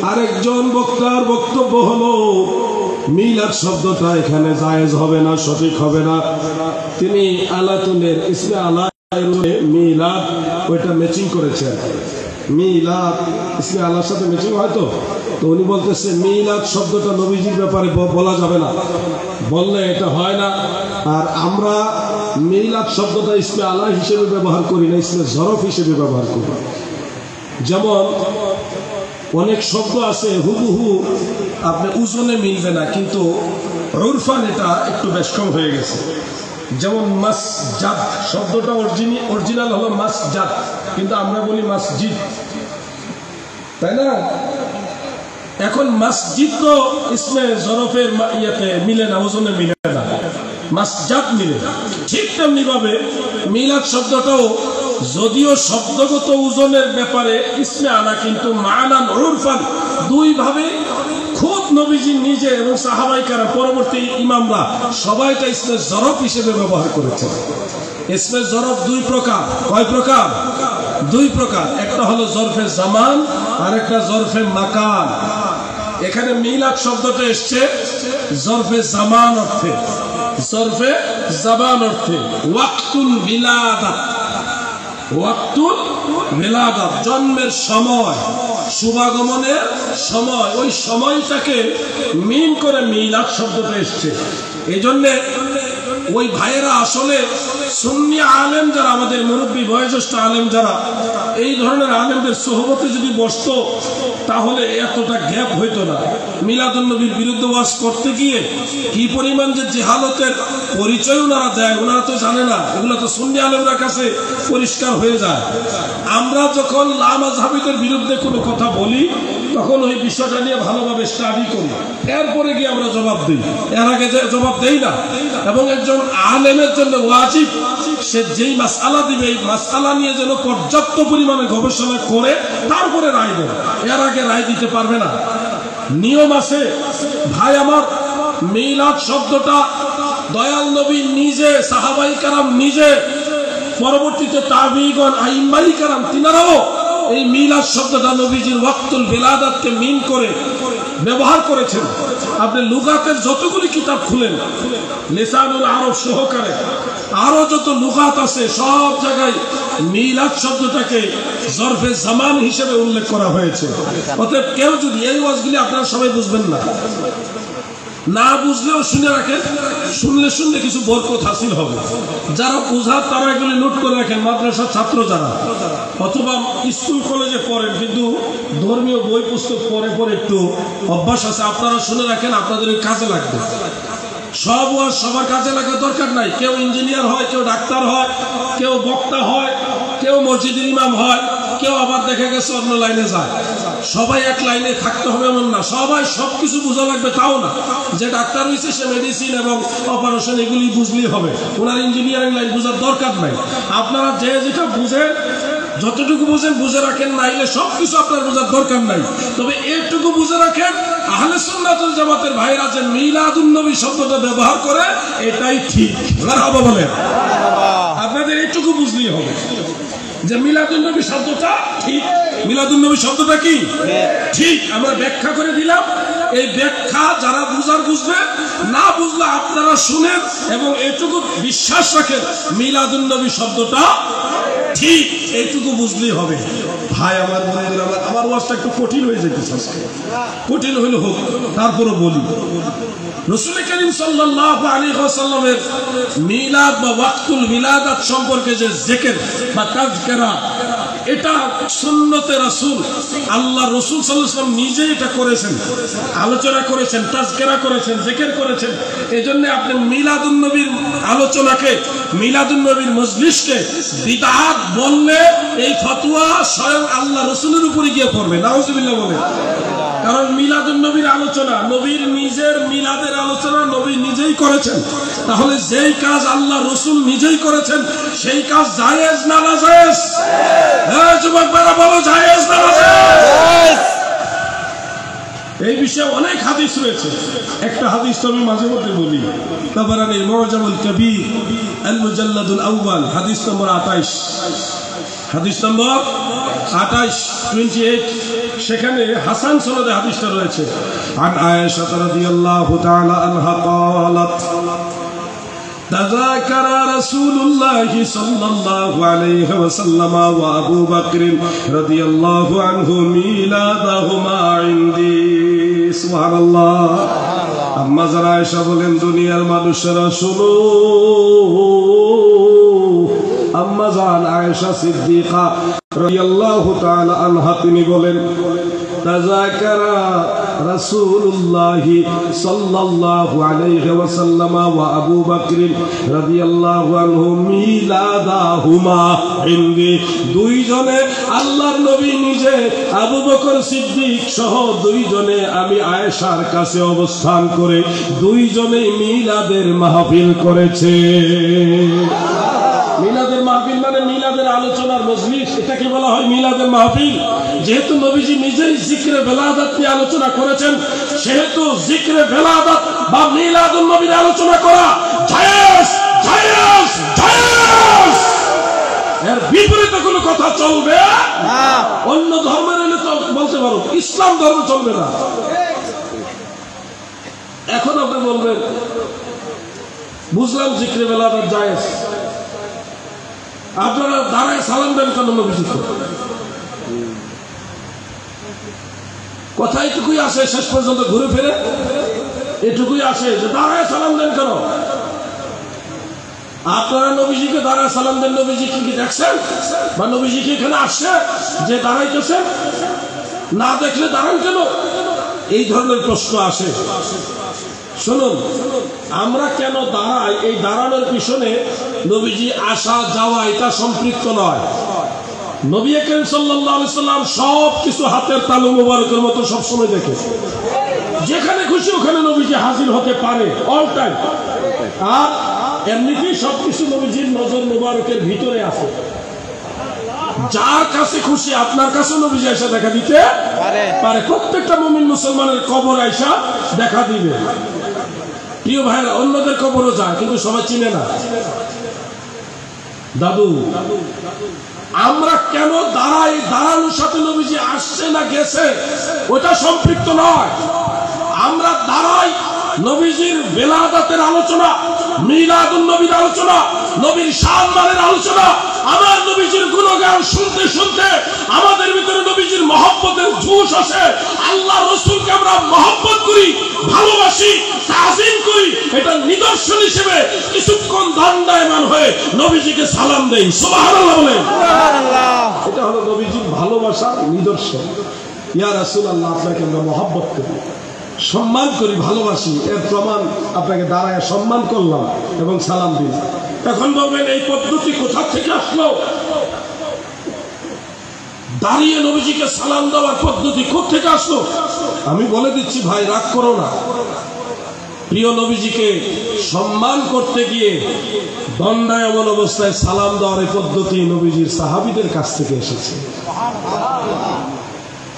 আরেকজন বক্তার বক্তব্য হলো মিলাদ শব্দটা এখানে জায়েজ হবে না, সঠিক হবে না। তিনি আলাতুনের ইসমে আলা মিলাদ ওইটা ম্যাচিং করেছেন। মিলাদ ইসমে আল্লাহর সাথে ম্যাচিং হয়তো, তো উনি বলতেছে মিলাদ শব্দটা নবীজির ব্যাপারে বলা যাবে না, বললে এটা হয় না। আর আমরা মিলাদ শব্দটা ইসমে আল্লাহ হিসেবে ব্যবহার করি না, ইসমে জরফ হিসেবে ব্যবহার করি। যেমন অনেক শব্দ আছে হুবহু আপনি ওজনে মিলবে না, কিন্তু উরফান এটা একটু বেশ কম হয়ে গেছে। যেমন মাসজাদ শব্দটা অরিজিনাল হলো মাসজাদ, কিন্তু আমরা বলি মসজিদ, তাই না? এখন মসজিদ তো ইসমে জরফের ইয়েতে মিলে না, ওজনে মিলে না, মাসজাদ মিলে। ঠিক তেমনি ভাবে মিলাদ শব্দটাও যদিও শব্দগত ওজনের ব্যাপারে ইসমে আলা, কিন্তু মানান উরফান দুই ভাবে খুব নবীজি নিজে এবং সাহাবায়ে কেরাম পরবর্তী ইমামরা সবাইটা ইসমে জরফ হিসেবে ব্যবহার করেছেন। ইসমে জরফ দুই প্রকার। কয় প্রকার? দুই প্রকার। একটা হলো জরফে জামান আর একটা জরফে মাকান। এখানে মিলাদ শব্দটা এসছে জরফে জামান অর্থে, জরফে জামান অর্থে। ওয়াক্তুল বিলাদাত, ওয়াক্তুল বিলাদাত জন্মের সময়, শুভাগমনের সময়, ওই সময়টাকে মিন করে মিলাদ শব্দটা এসছে। এই জন্যে ওই ভাইয়েরা আসলে সুন্নি আলেম যারা, আমাদের মুরব্বী বয়োজ্যেষ্ঠ আলেম যারা, এই ধরনের আলেমদের সোহবতে যদি বসতো তাহলে এতটা গ্যাপ হইতো না। মিলাদুন নবীর বিরুদ্ধে ওয়াজ করতে গিয়ে কি পরিমাণ যে জেহালতের পরিচয় ওনারা দেয়, ওনারা তো জানে না। এগুলো তো সুন্নি আলেমরা কাছে পরিষ্কার হয়ে যায়। আমরা যখন লামাযহাবিদের বিরুদ্ধে কোনো কথা বলি তখন ওই বিষয়টা নিয়ে ভালোভাবে স্টাডি করি, এরপরে গিয়ে আমরা জবাব দিই, এর আগে যে জবাব দেই না। এবং একজন আলেমের জন্য ওয়াজিব সে যেই মাসআলা দিবে এই মাসআলা নিয়ে যেন পর্যাপ্ত পরিমাণে গবেষণা করে তারপরে রায় দেবে, এর আগে রায় দিতে পারবে না। নিয়ম আছে ভাই আমার, মিলাদ শব্দটা দয়াল নবী নিজে, সাহাবাই কারাম নিজে, পরবর্তীতে তাবিঈগণ, আইম্মাই কারাম তিনারাও এই মিলাদ শব্দটা নবীজির ওয়াক্তুল বিলাদাতকে মিন করে ব্যবহার করেছেন। আপনি লুগাতের যতগুলি কিতাব খুলেন, লিসানুল আরব সহকারে আরো যত লুগাত আছে সব জায়গায় মিলাদ শব্দটাকে জরফে জামান হিসেবে উল্লেখ করা হয়েছে। অতএব কেউ যদি এই ওয়াজগুলি আপনারা সবাই বুঝবেন না, না বুঝলেও শুনে রাখেন, শুনলে শুনলে কিছু বরকত হাসিল হবে। যারা বুঝার তারা এগুলি নোট করে রাখেন, মাদ্রাসার ছাত্র যারা অথবা স্কুল কলেজে পড়েন কিন্তু ধর্মীয় বই পুস্তক পড়ে পড়ে একটু অভ্যাস আছে, আপনারা শুনে রাখেন, আপনাদের কাজে লাগবে। সব ওয়াজ সবার কাজে লাগার দরকার নাই। কেউ ইঞ্জিনিয়ার হয়, কেউ ডাক্তার হয়, কেউ বক্তা হয়, কেউ মসজিদের ইমাম হয়, কেউ আবার দেখা গেছে অন্য লাইনে যায়। সবাই এক লাইনে থাকতে হবে এমন না, সবাই সবকিছু বোঝা লাগবে তাও না। যে ডাক্তার হয়েছে সে মেডিসিন এবং অপারেশন এগুলি বুঝলেই হবে, ওনার ইঞ্জিনিয়ারিং লাইন বোঝার দরকার নাই। আপনারা যে যেটা বুঝেন, যতটুকু বুঝেন বুঝে রাখেন, নাইলে সবকিছু আপনার বোঝার দরকার নাই। তবে এটুকু বুঝে রাখেন, আহলে সুন্নাত ওয়াল জামাতের ভাইরা যে মিলাদুন নবী শব্দটা ব্যবহার করে এটাই ঠিক। মারহাবা বলেন। আপনাদের এটুকু বুঝলেই হবে যে মিলাদুন নবী শব্দটা ঠিক। মিলাদুন নবী শব্দটা কি ঠিক, আমরা ব্যাখ্যা করে দিলাম। এই ব্যাখ্যা যারা বুঝার বুঝবে, না বুঝলে আপনারা শুনেন এবং এটুকু বিশ্বাস রাখেন মিলাদুন নবী শব্দটা ঠিক, এইটুকু বুঝলেই হবে। ভাই আমার বন্ধুরা, আমার ওয়াজটা একটু কঠিন হয়ে যেতেছে, কঠিন হইলে হোক, তারপরও বলি। রাসূল করিম সাল্লাল্লাহু আলাইহি ওয়াসাল্লামের মিলাদ বা ওয়াক্তুল বিলাদাত সম্পর্কে যে জিকির বা তাযকিরা, এটা সুন্নতে রাসূল, আল্লাহ রাসূল সাল্লাল্লাহু আলাইহি ওয়াসাল্লাম নিজে এটা করেছেন, আলোচনা করেছেন, তাযকিরা করেছেন, জিকির করেছেন। এজন্য আপনি মিলাদুন নবীর আলোচনাকে, মিলাদুন নবীর মজলিসকে বিদআত বললে এই ফতোয়া স্বয়ং আল্লাহ রাসূলের উপরে গিয়ে পড়বে। নাউজুবিল্লাহ বলে। কারণ মিলাদুন নবীর আলোচনা, নবীর নিজের মিলাদের আলোচনা নবী নিজেই করেছেন। তাহলে যেই কাজ আল্লাহ রাসূল নিজেই করেছেন সেই কাজ জায়েজ না নাজায়েজ? হ্যাঁ যুবক ভাইরা বলো, জায়েজ না নাজায়েজ? এই বিষয়ে অনেক হাদিস রয়েছে। একটা হাদিস তো আমি মাঝে মধ্যে বলি, তাবারানির মুআজামুল কবীর আল মুজাল্লাদুল আউয়াল, হাদিস নম্বর 28, হাদিস নম্বর 28 সেখানে হাসান সনদে হাদিসটা রয়েছে। আন আয়েশা রাদিয়াল্লাহু তাআলা আনহা قالت تذاكر رسول الله صلى الله عليه وسلم وابو بكر رضي الله عنه ميلادهما عندي سبحان الله। আম্মা জান আয়েশা বলেন, দুনিয়ার মানুষেরা শুনো, আম্মা জান আয়েশা সিদ্দিকা রাদিয়াল্লাহু তাআলা আনহা তিনি বলেন, তাযাকারা রাসূলুল্লাহ সাল্লাল্লাহু আলাইহি ওয়াসাল্লাম ওয়া আবু বকর রাদিয়াল্লাহু আনহু মিলাদাহুমা ইনদি। দুইজনে আল্লাহর নবী নিজে, আবু বকর সিদ্দিক সহ দুইজনে আমি আয়েশার কাছে অবস্থান করে দুইজনে মিলাদের মাহফিল করেছে। মিলাদের মাহফিল মানে মিলাদের আলোচনার মজলিস, এটাকে বলা হয় মিলাদের মাহফিল। যেহেতু নবীজি নিজেই জিকরে বেলাদাত নিয়ে আলোচনা করেছেন, সেহেতু জিকরে বেলাদাত বা মিলাদুন নবীর আলোচনা করা জায়েজ, জায়েজ, জায়েজ। এর বিপরীতে কোনো কথা চলবে না। অন্য ধর্মের এলে তো বলতে পারো, ইসলাম ধর্ম চলবে না। এখন আপনি বলবেন বুঝলাম জিকরে বেলাদাত জায়েজ, আপনারা দাঁড়ায় সালাম দেন কেন নবীজি? কথা এটুকুই আসে, শেষ পর্যন্ত ঘুরে ফিরে এটুকুই আসে যে দাঁড়ায় সালাম দেন কেন? আপনারা নবীজিকে দাঁড়ায় সালাম দেন, নবীজি কি দেখছেন বা নবীজি কি এখানে আসছে যে দাঁড়াইতেছেন? না দেখলে দাঁড়ান কেন? এই ধরনের প্রশ্ন আসে। শুনুন, আমরা কেন দাঁড়াই, এই দাঁড়ানোর পিছনে নবীজি আসা যাওয়া এটা সম্পৃক্ত নয়। নবী করিম সাল্লাল্লাহু আলাইহি সাল্লাম সব কিছু হাতের তালু মোবারকের মতো সবসময় দেখে, যেখানে খুশি ওখানে নবীজি হাজির হতে পারে অল টাইম। আর এমনিতেই সবকিছু নবীজির নজর মুবারকের ভিতরে আছে। যার কাছে খুশি আপনার কাছে নবীজি আয়েশা দেখা দিতে পারে। প্রত্যেকটা মুমিন মুসলমানের কবর আয়েশা দেখা দিবে। প্রিয় ভাইরা, অন্যদের কবরও যায়, কিন্তু সবাই চিনে না। দাদু, আমরা কেন দাঁড়াই, দাঁড়ানোর সাথে নবীজি আসছে না গেছে ওটা সম্পৃক্ত নয়। আমরা দাঁড়াই নবীজির বেলাদাতের আলোচনা, মিলাদুন নবীর আলোচনা, নবীর সম্মানের আলোচনা, আমার নবীজির গুণগান শুনতে শুনতে আমাদের ভিতরে নবীজির মহব্বতের জোশ আসে। আল্লাহ রাসূলকে আমরা মহব্বত করি, ভালোবাসি, তাজিম করি। এটা নিদর্শন হিসেবে কিছুক্ষণ দণ্ডায়মান হয়ে নবীজিকে সালাম দেই। সুবহানাল্লাহ বলেন। এটা হলো নবীজির ভালোবাসার নিদর্শন। ইয়া রাসূলুল্লাহ, আপনাকে আমরা মহব্বত করি, সম্মান করি, ভালোবাসি। এর প্রমাণ আপনাকে দাঁড়ায় সম্মান করলাম এবং সালাম দিলাম। এখন বলবেন এই পদ্ধতি কোথা থেকে আসলো? দাঁড়িয়ে নবীজিকে সালাম দেওয়ার পদ্ধতি কোথেকে আসলো? আমি বলে দিচ্ছি ভাই, রাগ করো না। প্রিয় নবীজিকে সম্মান করতে গিয়ে দণ্ডায়মান অবস্থায় সালাম দেওয়ার এই পদ্ধতি নবীজির সাহাবীদের কাছ থেকে এসেছে।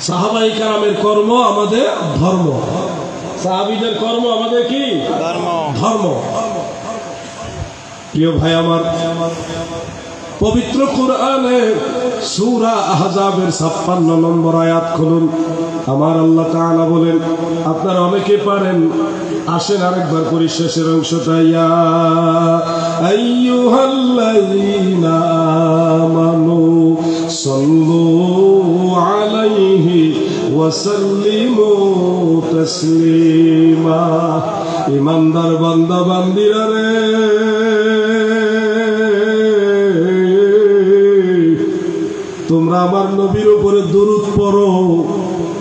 সাহাবায়ে কেরামের কর্ম আমাদের ধর্ম, সাহাবীদের কর্ম আমাদের কি ধর্ম। প্রিয় ভাই আমার, পবিত্র কোরআনে সূরা আহজাবের 56 নম্বর আয়াত খুলুন। আমার আল্লাহ তাআলা বলেন, আপনারা অনেকে পারেন, আসেন আরেকবার করি শেষের অংশটা। ইয়া আইয়ুহাল্লাযীনা আমানু সাল্লু আলাইহি ওয়া সাল্লিমু তাসলিমা। ইমানদার বান্দা বান্দিরা রে, তোমরা আমার নবীর উপরে দরুদ পড়ো,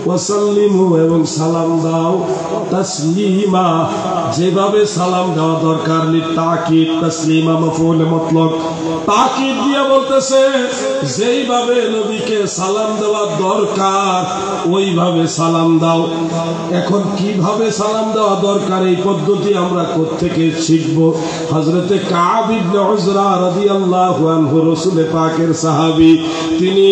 ওয়াসাল্লিমু এবং সালাম দাও, তাসলিমা যেভাবে সালাম দেওয়া দরকার। লিতাকিদ, তাসলিমা মাফউল মুতলাক, তাকিদ দিয়ে বলতেছে যেইভাবে নবীকে সালাম দেওয়া দরকার ওইভাবে সালাম দাও। এখন কিভাবে সালাম দেওয়া দরকার এই পদ্ধতি আমরা কোত্থেকে শিখব? হযরতে কাব ইবনে উজরা রাদিয়াল্লাহু আনহু রাসূলে পাকের সাহাবী, তিনি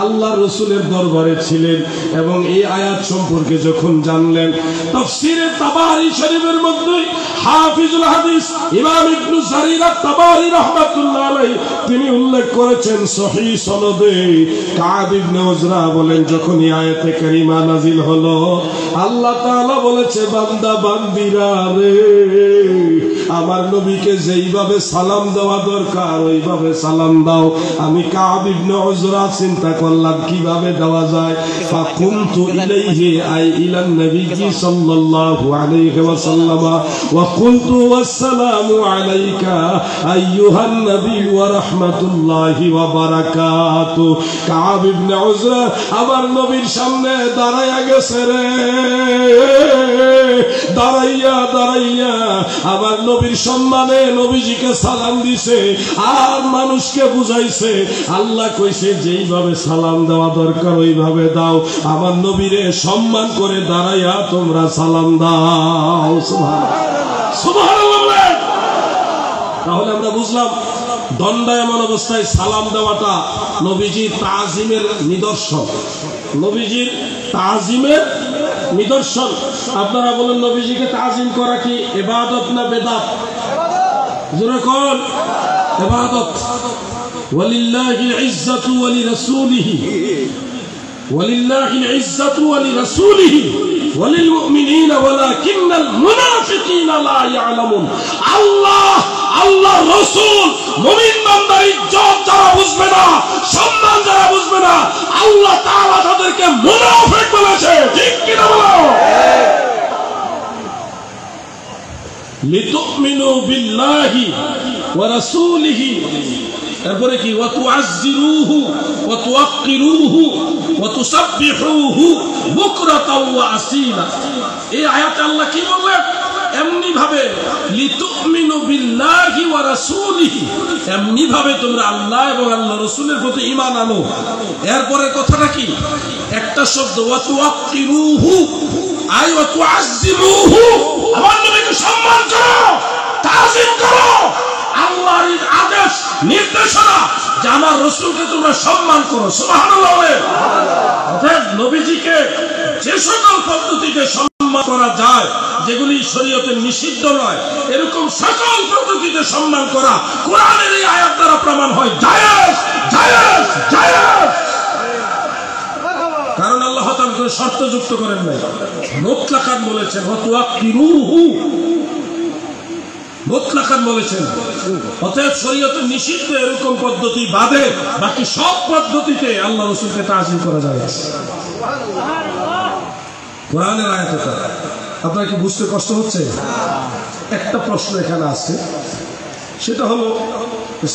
আল্লাহর রাসূলের দরবারে ছিলেন এবং এই আয়াত সম্পর্কে যখন জানলেন, তাফসীরে তাবারি শরীফের মধ্যে হাফিজুল হাদিস ইমাম ইবনে জারির আত-তাবারি রাহমাতুল্লাহ আলাইহি তিনি উল্লেখ করেছেন সহিহ সনদে, কাব ইবনে উজরা বলেন, যখন এই আয়াতে কারিমা নাজিল হলো, আল্লাহ তাআলা বলেছে, বান্দা বান্দিরা রে, আমার নবীকে যেইভাবে সালাম দেওয়া দরকার ওইভাবে সালাম দাও। আমি কাব ইবনে উজরা চিন্তা করলাম কিভাবে দেওয়া যায়। ফাকুমতু ইলাইহি আই ইলান নবীজি সাল্লাল্লাহু আলাইহি ওয়াসাল্লাম ওয়া কুলতু ওয়াসসালামু আলাইকা আইয়ুহান নবী ওয়া রাহমাতুল্লাহি ওয়া বারাকাতু। কাব ইবনে উজরা আমার নবীর সামনে দাঁড়ায়া গেছে রে, দাঁড়াইয়া দাঁড়াইয়া আমার নবীর সম্মানে নবীজিকে সালাম দিছে আর মানুষকে বুঝাইছে। আল্লাহ কইছে যেইভাবে সালাম দেওয়া দরকার ওইভাবে দাও। আমার নবীরে সম্মান করে দাঁড়াইয়া তোমরা সালাম দাও। সুবহানাল্লাহ। তাহলে আমরা বুঝলাম দণ্ডায়মান অবস্থায় সালাম দেওয়াটা নবীজির তাজিমের নিদর্শন, নবীজির তাজিমের নিদর্শন। আপনারা বলেন, নবীজিকে তাজিম করা কি ইবাদত না বেদাত? জোরে কোন? ইবাদত। ওয়ালিল্লাহিল ইজ্জাতু ওয়া লিরাসূলিহি, ওয়ালিল্লাহিল ইজ্জাতু ওয়া লিরাসূলিহি ওয়া লিল মুমিনিনা ওয়ালাকিন্নাল মুনাফিকিনা লা ইয়ালামুন। আল্লাহ, আল্লাহর রাসূল, মুমিন বান্দার ইজ্জত যারা বুঝবে না, সম্মান যারা বুঝবে না, আল্লাহ তাআলা তাদেরকে মুনাফিক বলেছে। ঠিক কি না বলো? লিতুমিনু বিল্লাহি ওয়া রাসূলিহি, তারপরে কি? ওয়া তুআজ্জিরুহু ওয়া তুওয়াক্কিরুহু ওয়া তুসাব্বিহুহু বুকরাতাও ওয়া আসীলা। এই আয়াতে আল্লাহ কি বললেন? এমনি ভাবে লিতুমিনু বিল্লাহি ওয়া রাসূলিহি, এমনি ভাবে তোমরা আল্লাহ এবং আল্লাহর রাসূলের প্রতি ঈমান আনো। এরপরে কথাটা কি? একটা শব্দ, ওয়া তুওয়াক্কিরুহু, আই ওয়া তুআজ্জিমুহু, আমার নবীকে সম্মান করো, তাজিম করো। আল্লাহর আদেশ নির্দেশনা যে আমার রাসূলকে তোমরা সম্মান করো। সুবহানাল্লাহ। অর্থাৎ নবীজিকে যে সকল পদ্ধতিতে সম্মান করা যায়, যেগুলি শরীয়তে নিষিদ্ধ নয়, এরকম সকল পদ্ধতিতে সম্মান করা কোরআনের এই আয়াত দ্বারা প্রমাণ হয় জায়েজ, জায়েজ, জায়েজ। কারণ আল্লাহ তাআলা কোনো শর্ত যুক্ত করেন নাই, মুতলাকান বলেছেন, ওয়াতুয়াক্কিরুহু, মুতলাকান বলেছেন। অতএব শরীয়তে নিষিদ্ধ এরকম পদ্ধতি বাদে বাকি সব পদ্ধতিতে আল্লাহ রাসূলকে তাজিম করা যায়। কোরআনের আয়াত এটা। আপনার কি বুঝতে কষ্ট হচ্ছে? একটা প্রশ্ন এখানে আছে, সেটা হলো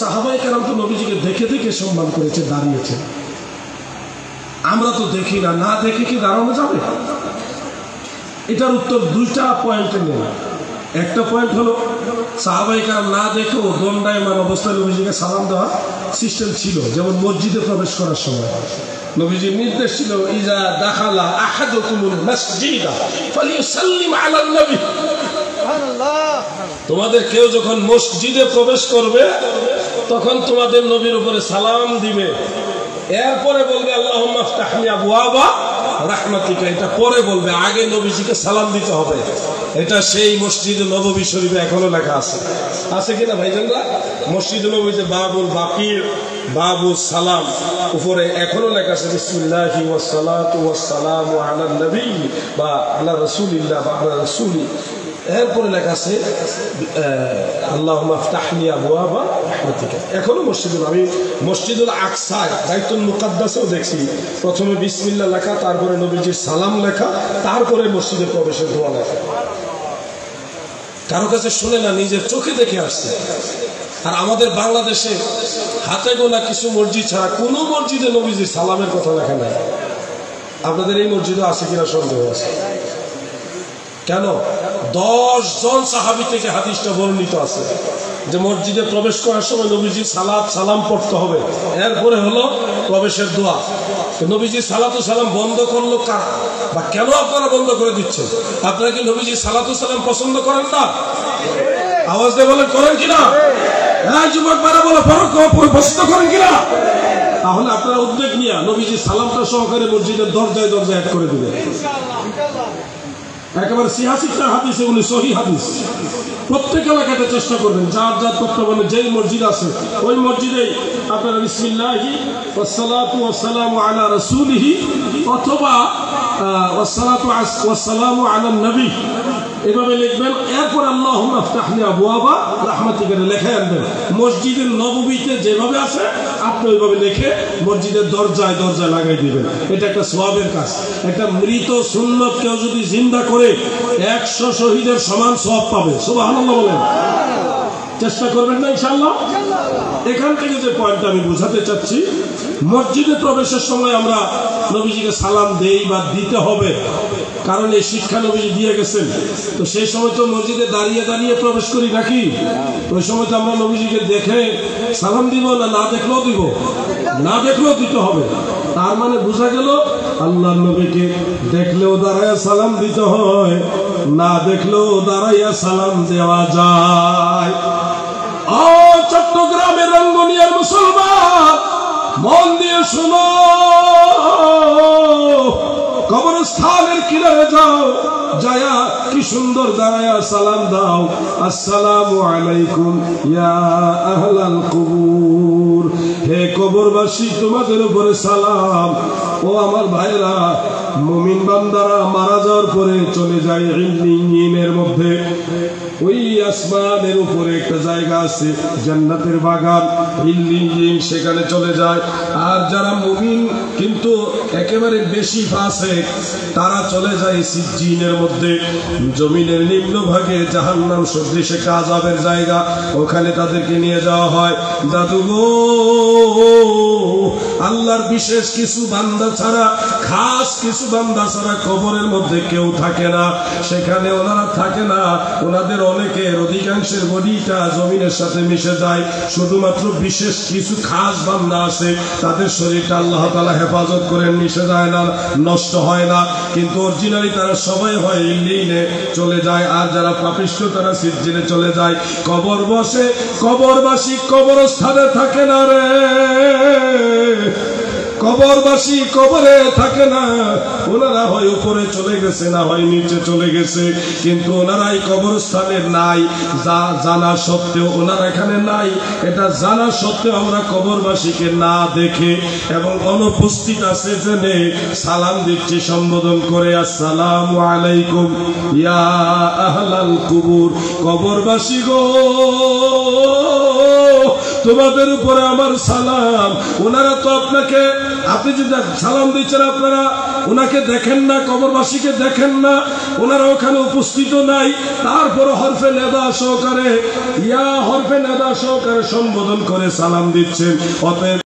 সাহাবায়ে কেরাম তো নবীজিকে দেখে দেখে সম্মান করেছে, দাঁড়িয়েছে। আমরা তো দেখি না, না দেখে কি দাঁড়ানো যাবে? এটার উত্তর দুইটা পয়েন্টে নেই। একটা পয়েন্ট হলো সাহাবায়ে কেরাম না দেখেও দণ্ডায়মান অবস্থায় নবীজিকে সালাম দেওয়ার সিস্টেম ছিল। যেমন মসজিদে প্রবেশ করার সময় নবীজির নির্দেশ ছিল, ইজা দাখালা আহাদুকুমুল মাসজিদা ফালিয়ুসাল্লিম আলান নবী। তোমাদের কেউ যখন মসজিদে প্রবেশ করবে তখন তোমাদের নবীর উপরে সালাম দিবে, এরপরে বলবে আল্লাহুম্মা আফতাহলি আবওয়াবা রাহমাতিকা। এটা পরে বলবে, আগে নবীজিকে সালাম দিতে হবে। এটা সেই মসজিদে নববী শরীফে এখনো লেখা আছে, আছে কিনা ভাইজানরা? মসজিদে নববীতে বাবুল বাকির, বাবুস সালাম, উপরে এখনো লেখা আছে বিসমিল্লাহি ওয়াস সালাতু ওয়াস সালামু আলা নবী বা আলা রাসূলিল্লাহ বা আলা রাসূলি। এরপরে লেখা আছে আল্লাহুম্মা আফতাহলি আবওয়াবা রাহমাতিকা। এখনো আমি মসজিদুল আকসায় বাইতুল মুকাদ্দাসেও দেখছি প্রথমে বিসমিল্লাহ লেখা, তারপরে নবীজির সালাম লেখা, তারপরে মসজিদে প্রবেশের দোয়া লেখা। কারো কাছে শুনে না, নিজের চোখে দেখে আসছে। আর আমাদের বাংলাদেশে হাতে গোনা কিছু মসজিদ ছাড়া কোনো মসজিদে নবীজির সালামের কথা লেখা নাই। আপনাদের এই মসজিদে আছে কিনা সন্দেহ আছে। কেন? 10 জন সাহাবী থেকে হাদিসটা বর্ণিত আছে যে মসজিদে প্রবেশ করার সময় নবীজির সালাম পড়তে হবে, এরপরে হলো প্রবেশের দোয়া। নবীজির সালাতু সালাম বন্ধ করলো কারা বা কেন আপনারা বন্ধ করে দিচ্ছেন? আপনারা কি নবীজির সালাতু সালাম পছন্দ করেন না? আওয়াজ দিয়ে বলেন, করেন কিনা? হ্যাঁ যুবক ভাইরা বলে, পছন্দ করেন কিনা? তাহলে আপনারা উদ্বেগ নিয়ে নবীজির সালামটা সহকারে মসজিদের দরজায় দরজায় অ্যাড করে দিবেন। একেবারে সিহাসিকটা হাদিস, এগুলি সহি হাদিস। প্রত্যেক এলাকাতে চেষ্টা করবেন, যার যার তত্ত্বাবধানে যেই মসজিদ আছে ওই মসজিদেই আপনারা বিসমিল্লাহি ওয়াস সালাতু ওয়াস সালামু আলা রাসূলিহি অথবা ওয়াস সালাতু ওয়াস সালামু আলা নবী এভাবে লিখবেন। এরপর আল্লাহুম্মা আফতাহলি আবওয়াবা রাহমাতিকা লেখে আনবেন। মসজিদের নববীতে যেভাবে আছে আপনি ওইভাবে লিখে মসজিদের দরজায় দরজায় লাগাই দিবেন। এটা একটা সওয়াবের কাজ। একটা মৃত সুন্নত কেউ যদি জিন্দা করে 100 শহীদের সমান সওয়াব পাবে। সুবহানাল্লাহ বলেন। চেষ্টা করবেন না ইনশাআল্লাহ? এখান থেকে যে পয়েন্টটা আমি বোঝাতে চাচ্ছি, মসজিদে প্রবেশের সময় আমরা নবীজিকে সালাম দেই বা দিতে হবে, কারণ এই শিক্ষা নবীজি দিয়ে গেছেন। তো সেই সময় তো মসজিদে দাঁড়িয়ে দাঁড়িয়ে প্রবেশ করি নাকি? ওই সময় তো আমরা নবীজিকে দেখে সালাম দিব না, না দেখলেও দিব, না দেখলেও দিতে হবে। তার মানে বোঝা গেল আল্লাহর নবীকে দেখলেও দাঁড়াইয়া সালাম দিতে হয়, না দেখলেও দাঁড়াইয়া সালাম দেওয়া যায়। ও চট্টগ্রামের রঙ্গনিয়ার মুসলমান, মন দিয়ে শোনো, কবরস্থানের কিনারে যাও, যায়া কি সুন্দর দাঁড়ায়া সালাম দাও, আসসালামু আলাইকুম ইয়া আহলাল কুবুর। হে কবরবাসী, তোমাদের উপরে সালাম। ও আমার ভাইরা, মুমিন বান্দারা মারা যাওয়ার পরে চলে যায় ইল্লিয়িনের মধ্যে। ওই আসমানের উপরে একটা জায়গা আছে, জান্নাতের বাগান, ইল্লিয়িন, সেখানে চলে যায়। আর যারা মুমিন কিন্তু একেবারে বেশি ফাসিক, তারা চলে যায় সিজ্জিনের মধ্যে, জমিনের নিম্ন ভাগে জাহান্নাম সদৃশ একটা আযাবের জায়গা। ওখানে তাদেরকে নিয়ে যাওয়া হয়। দাদু গো, আল্লাহর বিশেষ কিছু বান্দা ছাড়া, খাস কিছু বান্দা ছাড়া কবরের মধ্যে কেউ থাকে না। সেখানে ওনারা থাকে না, ওনাদের অনেকের অধিকাংশের বডিটা জমিনের সাথে মিশে যায়। শুধুমাত্র বিশেষ কিছু খাস বান্দা আছে, তাদের শরীরটা আল্লাহ তাআলা হেফাজত করেন, মিশে যায় না, নষ্ট হয় না। কিন্তু অরিজিনালি তারা সবাই হয় ইল্লিনে চলে যায়, আর যারা পাপিষ্ঠ তারা সিজ্জিনে চলে যায়। কবর বসে, কবরবাসী কবরস্থানে থাকে না রে, কবরবাসী কবরে থাকে না। ওনারা হয় উপরে চলে গেছে, না হয় নিচে চলে গেছে, কিন্তু ওনারা এই কবরস্থানে নাই। যা জানা সত্ত্বেও ওনারা এখানে নাই, এটা জানা সত্ত্বেও আমরা কবরবাসীকে না দেখে এবং অনুপস্থিত আছে জেনে সালাম দিচ্ছি, সম্বোধন করে, আসসালামু আলাইকুম ইয়া আহলাল কুবুর। কবরবাসী গো, তোমাদের উপরে আমার সালাম। ওনারা তো আপনাকে, আপনি যে সালাম দিচ্ছেন, আপনারা ওনাকে দেখেন না, কবরবাসীকে দেখেন না, ওনারা ওখানে উপস্থিত নাই। তারপর হরফে নেদা সহকারে, ইয়া হরফে নেদা সহকারে সম্বোধন করে সালাম দিচ্ছেন। অতএব